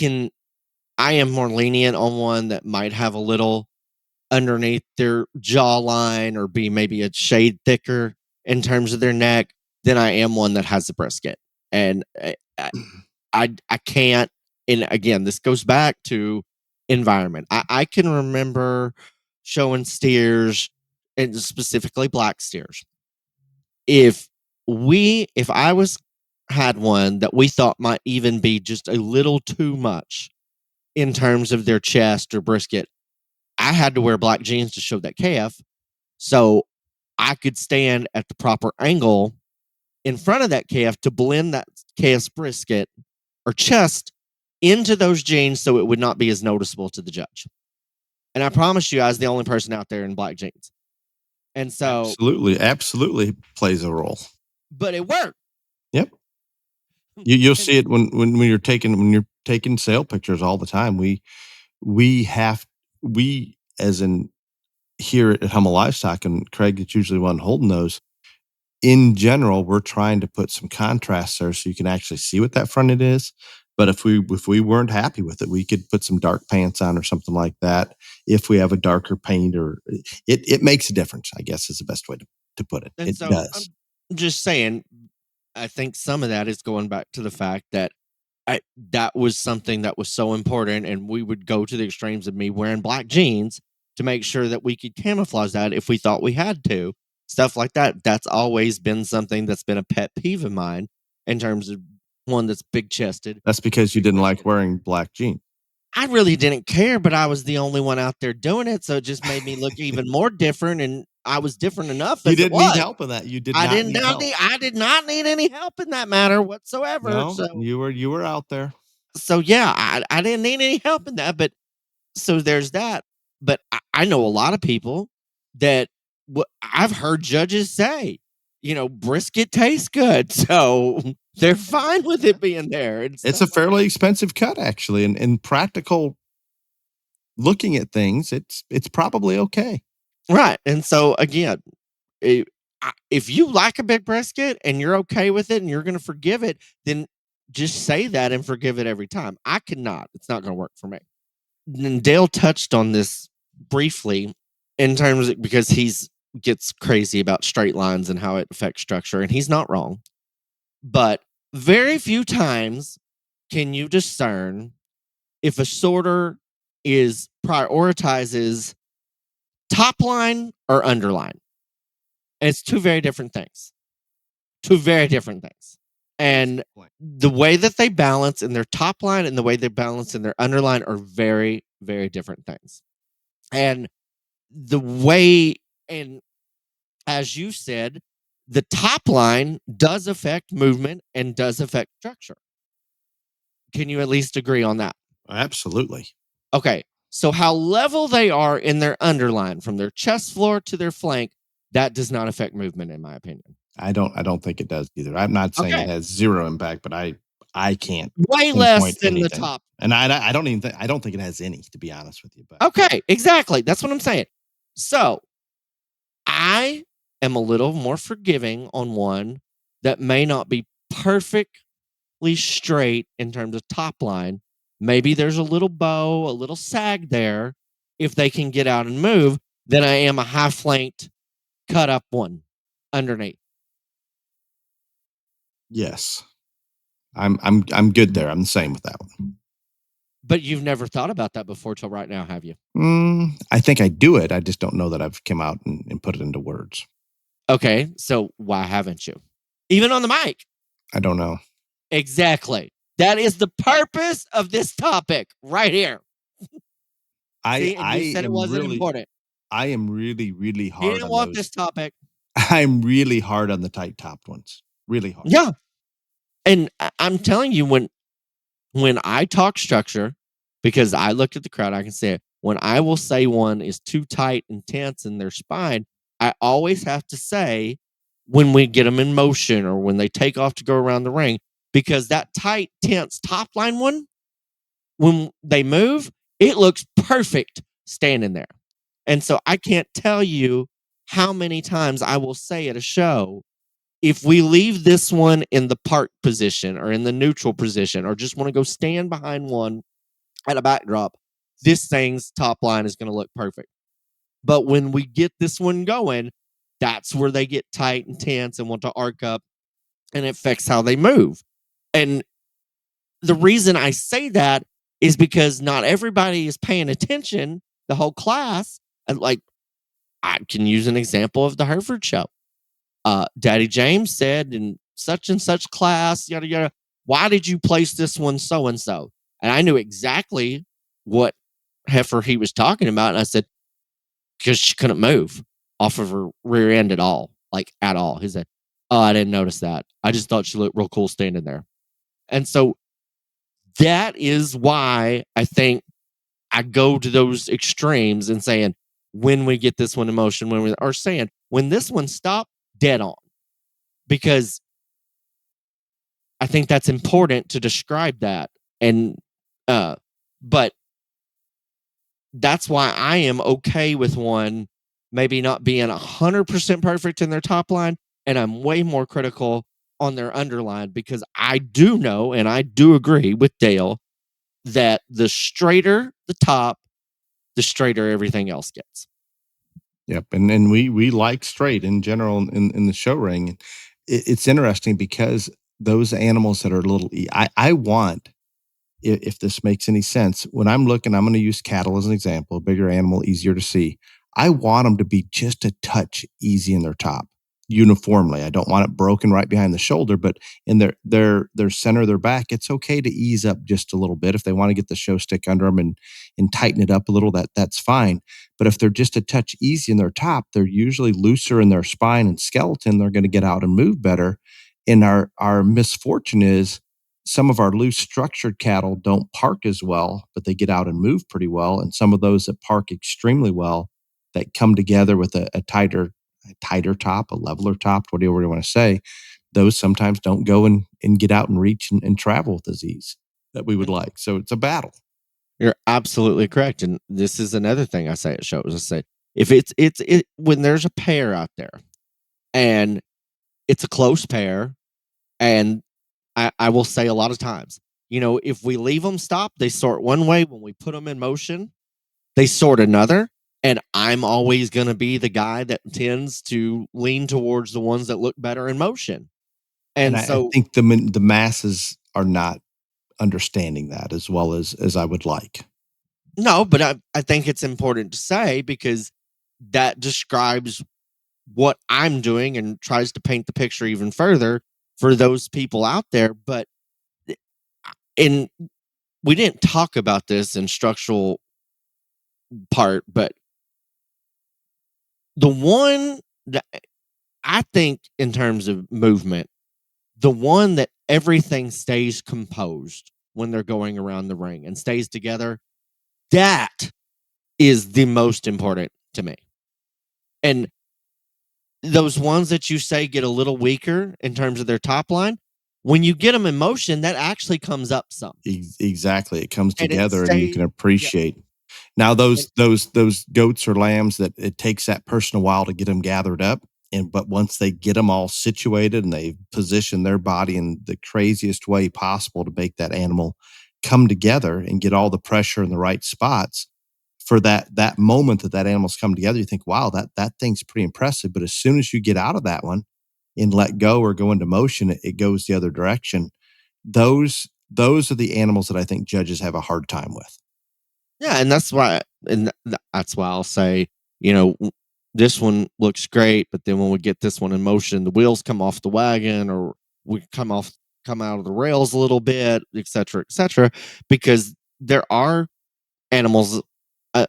am more lenient on one that might have a little underneath their jawline or be maybe a shade thicker in terms of their neck than I am one that has a brisket. And I can't. And again, this goes back to environment. I can remember showing steers, and specifically black steers. If I was had one that we thought might even be just a little too much in terms of their chest or brisket, I had to wear black jeans to show that calf, so I could stand at the proper angle in front of that calf to blend that calf's brisket or chest into those jeans so it would not be as noticeable to the judge. And I promise you, I was the only person out there in black jeans. And so absolutely plays a role. But it worked. Yep. You'll see it when you're taking sale pictures all the time. We as in here at Hummel Livestock, and Craig is usually one holding those. In general, we're trying to put some contrast there so you can actually see what that front end is. But if we weren't happy with it, we could put some dark pants on or something like that. If we have a darker paint, or it makes a difference, I guess is the best way to put it. And it so does. I'm just saying, I think some of that is going back to the fact that that was something that was so important, and we would go to the extremes of me wearing black jeans to make sure that we could camouflage that if we thought we had to. Stuff like that. That's always been something that's been a pet peeve of mine in terms of one that's big chested. That's because you didn't like wearing black jeans. I really didn't care, but I was the only one out there doing it, so it just made me look even more different, and I was different enough. You didn't need help in that. You did. I did not need any help in that matter whatsoever. No, so you were out there. So yeah, I didn't need any help in that. But so there's that. But I know a lot of people that I've heard judges say, brisket tastes good, so they're fine with it being there. It's a fairly expensive cut, actually, and in practical looking at things, it's probably okay. Right. And so again, if you like a big brisket and you're okay with it and you're going to forgive it, then just say that and forgive it every time. I cannot. It's not going to work for me. And Dale touched on this briefly in terms of, because gets crazy about straight lines and how it affects structure, and he's not wrong. But very few times can you discern if a sorter prioritizes top line or underline. And it's two very different things. And the way that they balance in their top line and the way they balance in their underline are very, very different things. And the way, and as you said, the top line does affect movement and does affect structure. Can you at least agree on that? Absolutely. Okay. So how level they are in their underline from their chest floor to their flank, that does not affect movement, in my opinion. I don't think it does either. I'm not saying it has zero impact, but I can't way less than anything. The top. And I don't think it has any, to be honest with you. But okay, exactly. That's what I'm saying. So I am a little more forgiving on one that may not be perfectly straight in terms of top line. Maybe there's a little bow, a little sag there. If they can get out and move, then I am a high flanked, cut up one underneath. Yes, I'm good there. I'm the same with that one. But you've never thought about that before till right now, have you? I think I do it. I just don't know that I've come out and put it into words. Okay, so why haven't you? Even on the mic? I don't know. Exactly. That is the purpose of this topic right here. You said it wasn't really important. I am really, really hard. You didn't want this topic. I'm really hard on the tight topped ones. Really hard. Yeah. And I'm telling you, when I talk structure, because I look at the crowd, I can say it. When I will say one is too tight and tense in their spine, I always have to say when we get them in motion or when they take off to go around the ring, because that tight, tense top line one, when they move, it looks perfect standing there. And so I can't tell you how many times I will say at a show, if we leave this one in the park position or in the neutral position or just want to go stand behind one at a backdrop, this thing's top line is going to look perfect. But when we get this one going, that's where they get tight and tense and want to arc up, and it affects how they move. And the reason I say that is because not everybody is paying attention, the whole class. And like, I can use an example of the Hereford show. Daddy James said in such and such class, yada, yada, why did you place this one so and so? And I knew exactly what heifer he was talking about. And I said, because she couldn't move off of her rear end at all, like at all. He said, oh, I didn't notice that. I just thought she looked real cool standing there. And so that is why I think I go to those extremes and saying, when we get this one in motion, when we are saying, when this one stopped, dead on. Because I think that's important to describe that. And, but that's why I am okay with one maybe not being 100% perfect in their top line. And I'm way more critical on their underline because I do know, and I do agree with Dale, that the straighter the top, the straighter everything else gets. Yep, and we like straight in general in the show ring. It's interesting because those animals that are a little, I want, if this makes any sense, when I'm looking, I'm going to use cattle as an example, a bigger animal, easier to see. I want them to be just a touch easy in their top, uniformly. I don't want it broken right behind the shoulder, but in their center of their back, it's okay to ease up just a little bit. If they want to get the show stick under them and tighten it up a little, that's fine. But if they're just a touch easy in their top, they're usually looser in their spine and skeleton. They're going to get out and move better. And our misfortune is some of our loose structured cattle don't park as well, but they get out and move pretty well. And some of those that park extremely well, that come together with a tighter top, a leveler top, whatever you want to say, those sometimes don't go and get out and reach and travel with the ease that we would like. So it's a battle. You're absolutely correct. And this is another thing I say at shows. I say, if it's when there's a pair out there and it's a close pair, and I will say a lot of times, if we leave them stop, they sort one way. When we put them in motion, they sort another. And I'm always going to be the guy that tends to lean towards the ones that look better in motion. And so I think the masses are not understanding that as well as I would like. No, but I think it's important to say because that describes what I'm doing and tries to paint the picture even further for those people out there. But we didn't talk about this in structural part, but the one that I think in terms of movement, the one that everything stays composed when they're going around the ring and stays together, that is the most important to me. And those ones that you say get a little weaker in terms of their top line, when you get them in motion, that actually comes up some. Exactly. It comes together and you can appreciate. Yeah. Now those goats or lambs that it takes that person a while to get them gathered up. But once they get them all situated and they position their body in the craziest way possible to make that animal come together and get all the pressure in the right spots for that moment that animal's come together, you think, wow, that thing's pretty impressive. But as soon as you get out of that one and let go or go into motion, it goes the other direction. Those are the animals that I think judges have a hard time with. Yeah, and that's why I'll say, this one looks great, but then when we get this one in motion, the wheels come off the wagon, or we come out of the rails a little bit, et cetera, because there are animals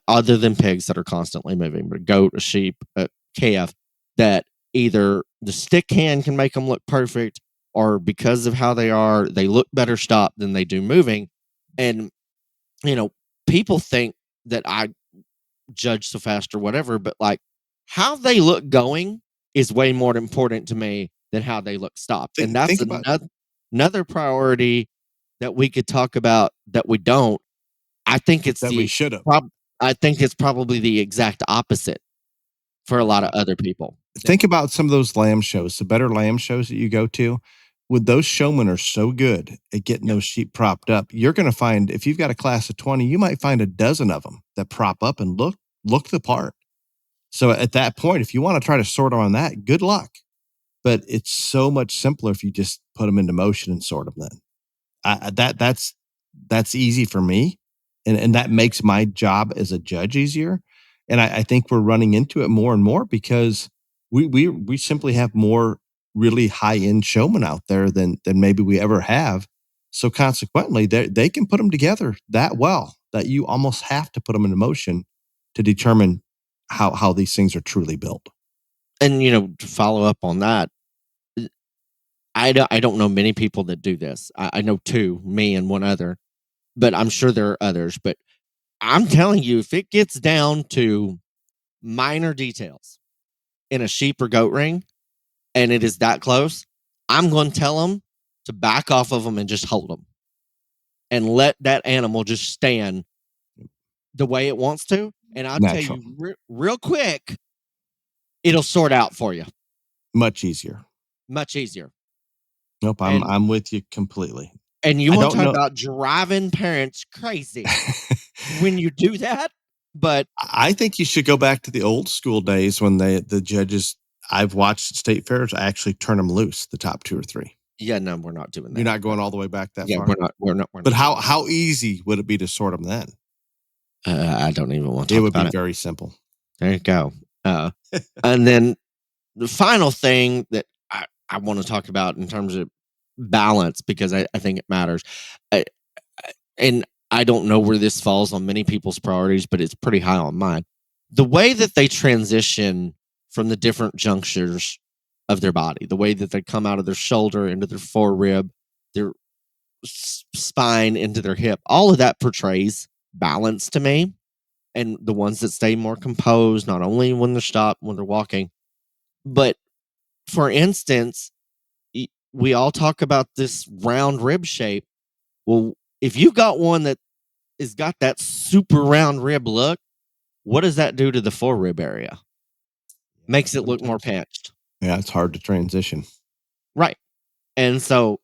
other than pigs that are constantly moving, but a goat, a sheep, a calf, that either the stick hand can make them look perfect, or because of how they are, they look better stopped than they do moving. And, people think that I judge so fast or whatever, but like how they look going is way more important to me than how they look stopped. And that's another priority that we could talk about that we don't. I think it's that we should have. I think it's probably the exact opposite for a lot of other people. Think about some of those lamb shows, the better lamb shows that you go to. Those showmen are so good at getting those sheep propped up. You're going to find, if you've got a class of 20, you might find a dozen of them that prop up and look the part. So at that point, if you want to try to sort on that, good luck. But it's so much simpler if you just put them into motion and sort them then. That's easy for me, and that makes my job as a judge easier. And I think we're running into it more and more because we simply have more really high end showmen out there than maybe we ever have. So consequently, they can put them together that well that you almost have to put them into motion to determine how these things are truly built. And to follow up on that, I don't know many people that do this. I know two, me and one other, but I'm sure there are others. But I'm telling you, if it gets down to minor details in a sheep or goat ring, and it is that close, I'm going to tell them to back off of them and just hold them, and let that animal just stand the way it wants to. And I'll Natural. tell you real quick, it'll sort out for you. Much easier. Much easier. Nope, I'm with you completely. And you I want to don't talk know- about driving parents crazy when you do that. But I think you should go back to the old school days when the judges I've watched at state fairs actually turn them loose, the top 2 or 3. yeah, no, we're not doing that. You're not going all the way back that Yeah, far. we're not. But how easy would it be to sort them then? I don't even want to It talk would be about it. very simple. There you go. And then the final thing that I want to talk about in terms of balance, because I think it matters. And I don't know where this falls on many people's priorities, but it's pretty high on mine. The way that they transition from the different junctures of their body, the way that they come out of their shoulder into their forearm, their spine into their hip, all of that portrays balance to me. And the ones that stay more composed, not only when they're stopped, when they're walking, but for instance, we all talk about this round rib shape. Well, if you got one that has got that super round rib look, what does that do to the forerib area? Makes it look more pinched. Yeah, it's hard to transition. Right. And so,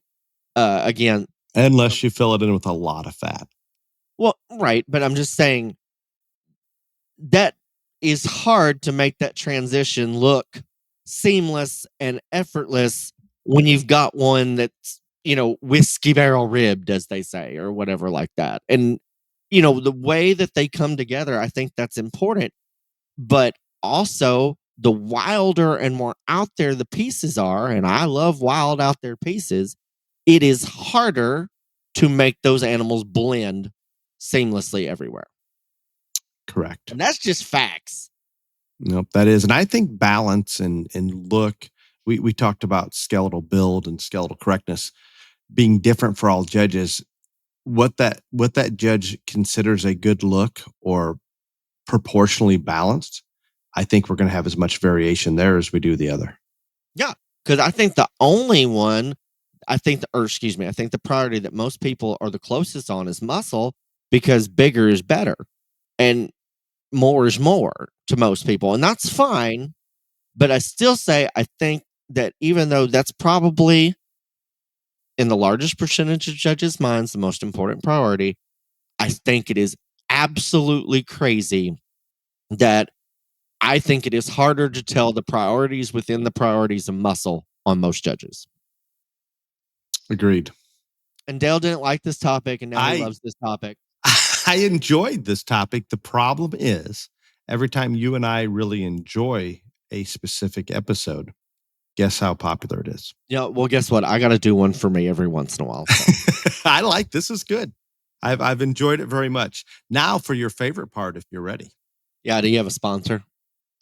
again, unless you fill it in with a lot of fat. Well, right. But I'm just saying that is hard to make that transition look seamless and effortless when you've got one that's, whiskey barrel ribbed, as they say, or whatever like that. And, the way that they come together, I think that's important. But also, the wilder and more out there the pieces are, and I love wild out there pieces, it is harder to make those animals blend seamlessly everywhere. Correct. And that's just facts. Nope, that is. And I think balance and look, we talked about skeletal build and skeletal correctness being different for all judges. What that judge considers a good look or proportionally balanced, I think we're going to have as much variation there as we do the other. Yeah, because I think the only one, I think the priority that most people are the closest on is muscle, because bigger is better and more is more to most people. And that's fine. But I still say, I think that even though that's probably in the largest percentage of judges' minds, the most important priority, I think it is absolutely crazy that I think it is harder to tell the priorities within the priorities of muscle on most judges. Agreed. And Dale didn't like this topic, and now he loves this topic. I enjoyed this topic. The problem is, every time you and I really enjoy a specific episode, guess how popular it is? Yeah, well, guess what? I got to do one for me every once in a while. So. I like this. Is good. I've enjoyed it very much. Now for your favorite part, if you're ready. Yeah, do you have a sponsor?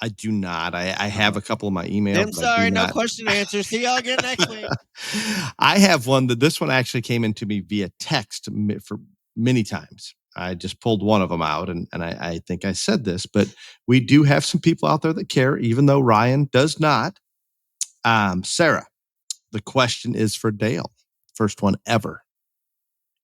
I do not. I have a couple of my emails. I'm sorry, no question and answer. See y'all again next week. I have one this one actually came into me via text for many times. I just pulled one of them out, and I think I said this, but we do have some people out there that care, even though Ryan does not. Sarah, the question is for Dale. First one ever.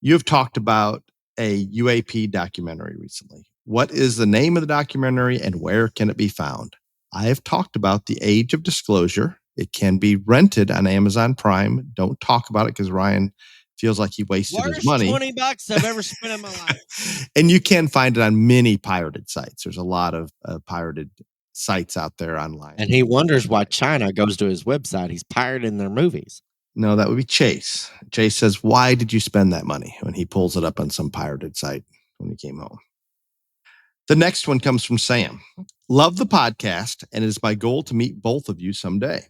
You have talked about a UAP documentary recently. What is the name of the documentary and where can it be found? I have talked about The Age of Disclosure. It can be rented on Amazon Prime. Don't talk about it because Ryan feels like he wasted his money. $20 I've ever spent in my life. And you can find it on many pirated sites. There's a lot of pirated sites out there online. And he wonders why China goes to his website. He's pirating their movies. No, that would be Chase. Chase says, why did you spend that money? When he pulls it up on some pirated site when he came home. The next one comes from Sam. Love the podcast, and it is my goal to meet both of you someday.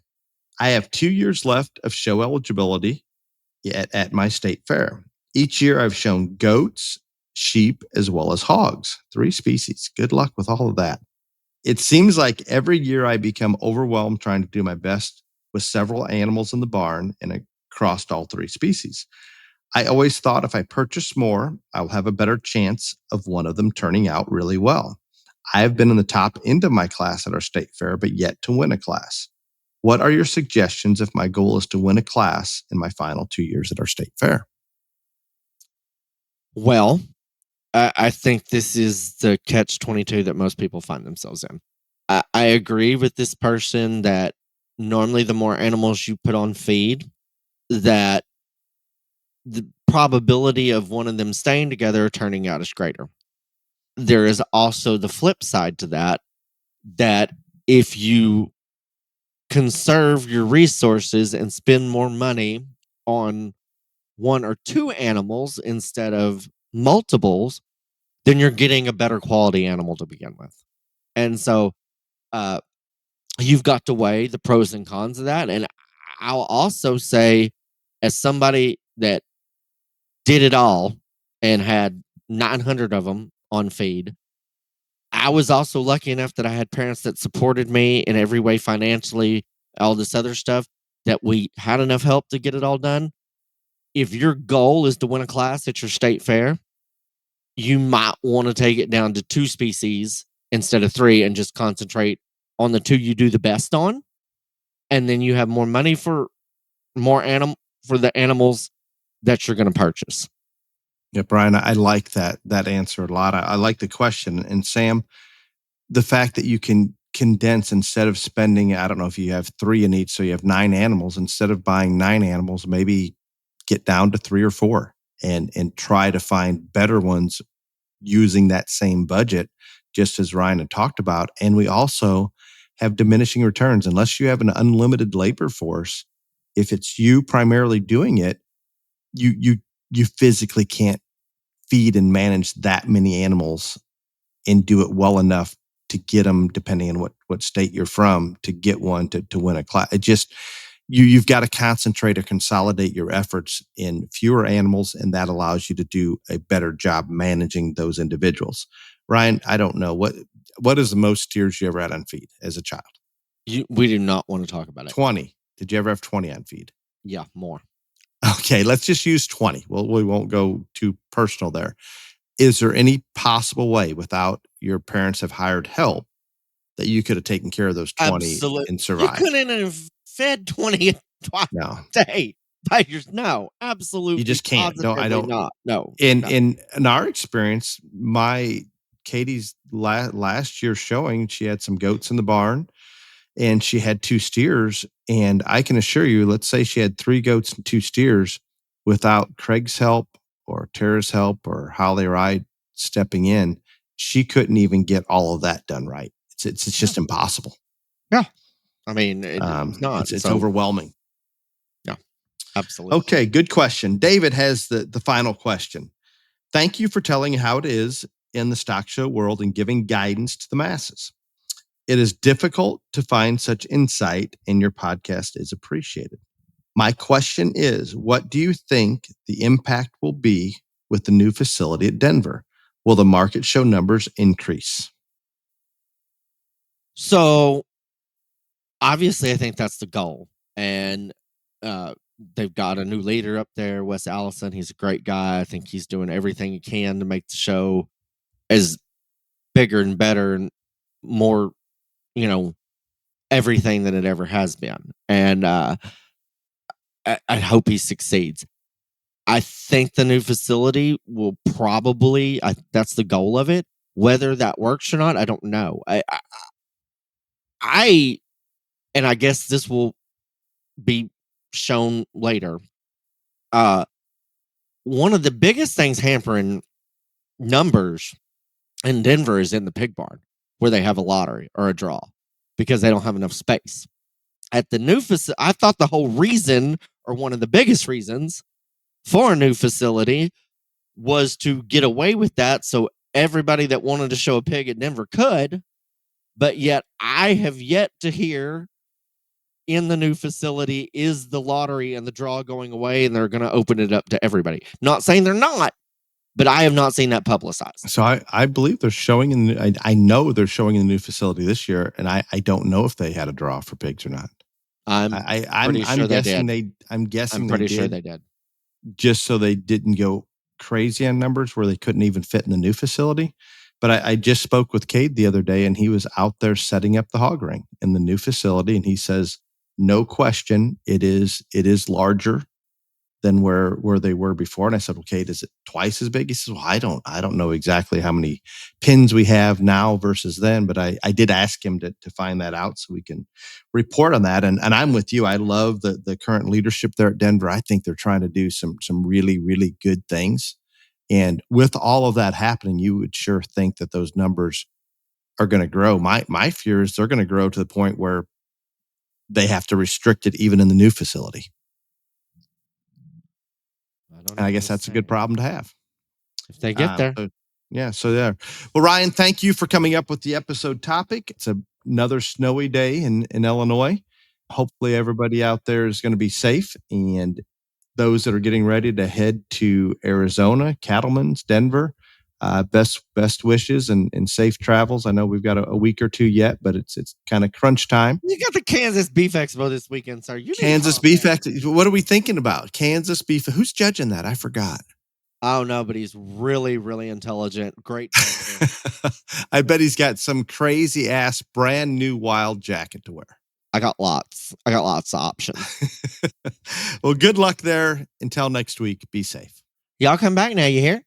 I have 2 years left of show eligibility at my state fair. Each year I've shown goats, sheep, as well as hogs, 3 species. Good luck with all of that. It seems like every year I become overwhelmed trying to do my best with several animals in the barn and across all 3 species. I always thought if I purchase more, I'll have a better chance of one of them turning out really well. I have been in the top end of my class at our state fair, but yet to win a class. What are your suggestions if my goal is to win a class in my final 2 years at our state fair? Well, I think this is the catch-22 that most people find themselves in. I agree with this person that normally the more animals you put on feed, that the probability of one of them staying together or turning out is greater. There is also the flip side to that, that if you conserve your resources and spend more money on 1 or 2 animals instead of multiples, then you're getting a better quality animal to begin with. And so you've got to weigh the pros and cons of that. And I'll also say, as somebody that did it all and had 900 of them on feed, I was also lucky enough that I had parents that supported me in every way financially, all this other stuff, that we had enough help to get it all done. If your goal is to win a class at your state fair, you might want to take it down to 2 species instead of 3 and just concentrate on the 2 you do the best on. And then you have more money for the animals that you're going to purchase. Yeah, Brian, I like that answer a lot. I like the question. And Sam, the fact that you can condense, instead of spending, I don't know if you have 3 in each, so you have 9 animals, instead of buying 9 animals, maybe get down to 3 or 4 and try to find better ones using that same budget, just as Ryan had talked about. And we also have diminishing returns. Unless you have an unlimited labor force, if it's you primarily doing it, you physically can't feed and manage that many animals and do it well enough to get them, depending on what state you're from, to get one to win a class. It just, you've got to concentrate or consolidate your efforts in fewer animals, and that allows you to do a better job managing those individuals. Ryan, I don't know, what is the most steers you ever had on feed as a child? We do not want to talk about it. 20. Did you ever have 20 on feed? Yeah, more. Okay, let's just use 20. Well, we won't go too personal there. Is there any possible way, without your parents have hired help, that you could have taken care of those 20 and survived? You couldn't have fed 20 twice a day. No, absolutely. You just can't. No, I don't. Not. No. In our experience, Katie's last year showing, she had some goats in the barn and she had 2 steers. And I can assure you, let's say she had 3 goats and 2 steers, without Craig's help or Tara's help or Holly or I stepping in, she couldn't even get all of that done right. It's just impossible. Yeah. I mean, it's not. It's overwhelming. Yeah, absolutely. Okay, good question. David has the final question. Thank you for telling how it is in the stock show world and giving guidance to the masses. It is difficult to find such insight, and your podcast is appreciated. My question is, what do you think the impact will be with the new facility at Denver? Will the market show numbers increase? So, obviously, I think that's the goal. And they've got a new leader up there, Wes Allison. He's a great guy. I think he's doing everything he can to make the show as bigger and better and more, everything that it ever has been. And I hope he succeeds. I think the new facility will probably, that's the goal of it. Whether that works or not, I don't know. And I guess this will be shown later. One of the biggest things hampering numbers in Denver is in the pig barn, where they have a lottery or a draw, because they don't have enough space. At the new facility, I thought the whole reason or one of the biggest reasons for a new facility was to get away with that so everybody that wanted to show a pig at Denver could. But yet I have yet to hear in the new facility is the lottery and the draw going away and they're going to open it up to everybody. Not saying they're not, but I have not seen that publicized. So I believe they're showing I know they're showing in the new facility this year, and I don't know if they had a draw for pigs or not. I'm guessing pretty sure they did. Just so they didn't go crazy on numbers where they couldn't even fit in the new facility. But I just spoke with Cade the other day, and he was out there setting up the hog ring in the new facility, and he says, no question, it is larger than where they were before. And I said, well, Cade, is it twice as big? He says, well, I don't know exactly how many pins we have now versus then, but I did ask him to find that out so we can report on that. And I'm with you. I love the current leadership there at Denver. I think they're trying to do some really, really good things. And with all of that happening, you would sure think that those numbers are going to grow. My fear is they're going to grow to the point where they have to restrict it even in the new facility. And I guess that's a good problem to have. If they get there. So there. Well, Ryan, thank you for coming up with the episode topic. It's another snowy day in Illinois. Hopefully everybody out there is going to be safe. And those that are getting ready to head to Arizona, Cattleman's, Denver, best wishes and safe travels. I know we've got a week or two yet, but it's kind of crunch time. You got the Kansas Beef Expo this weekend, sir. Kansas Beef Expo. What are we thinking about? Kansas Beef. Who's judging that? I forgot. I don't know, but he's really, really intelligent. Great. I bet he's got some crazy ass brand new wild jacket to wear. I got lots of options. Well, good luck there. Until next week, be safe. Y'all come back now, you hear?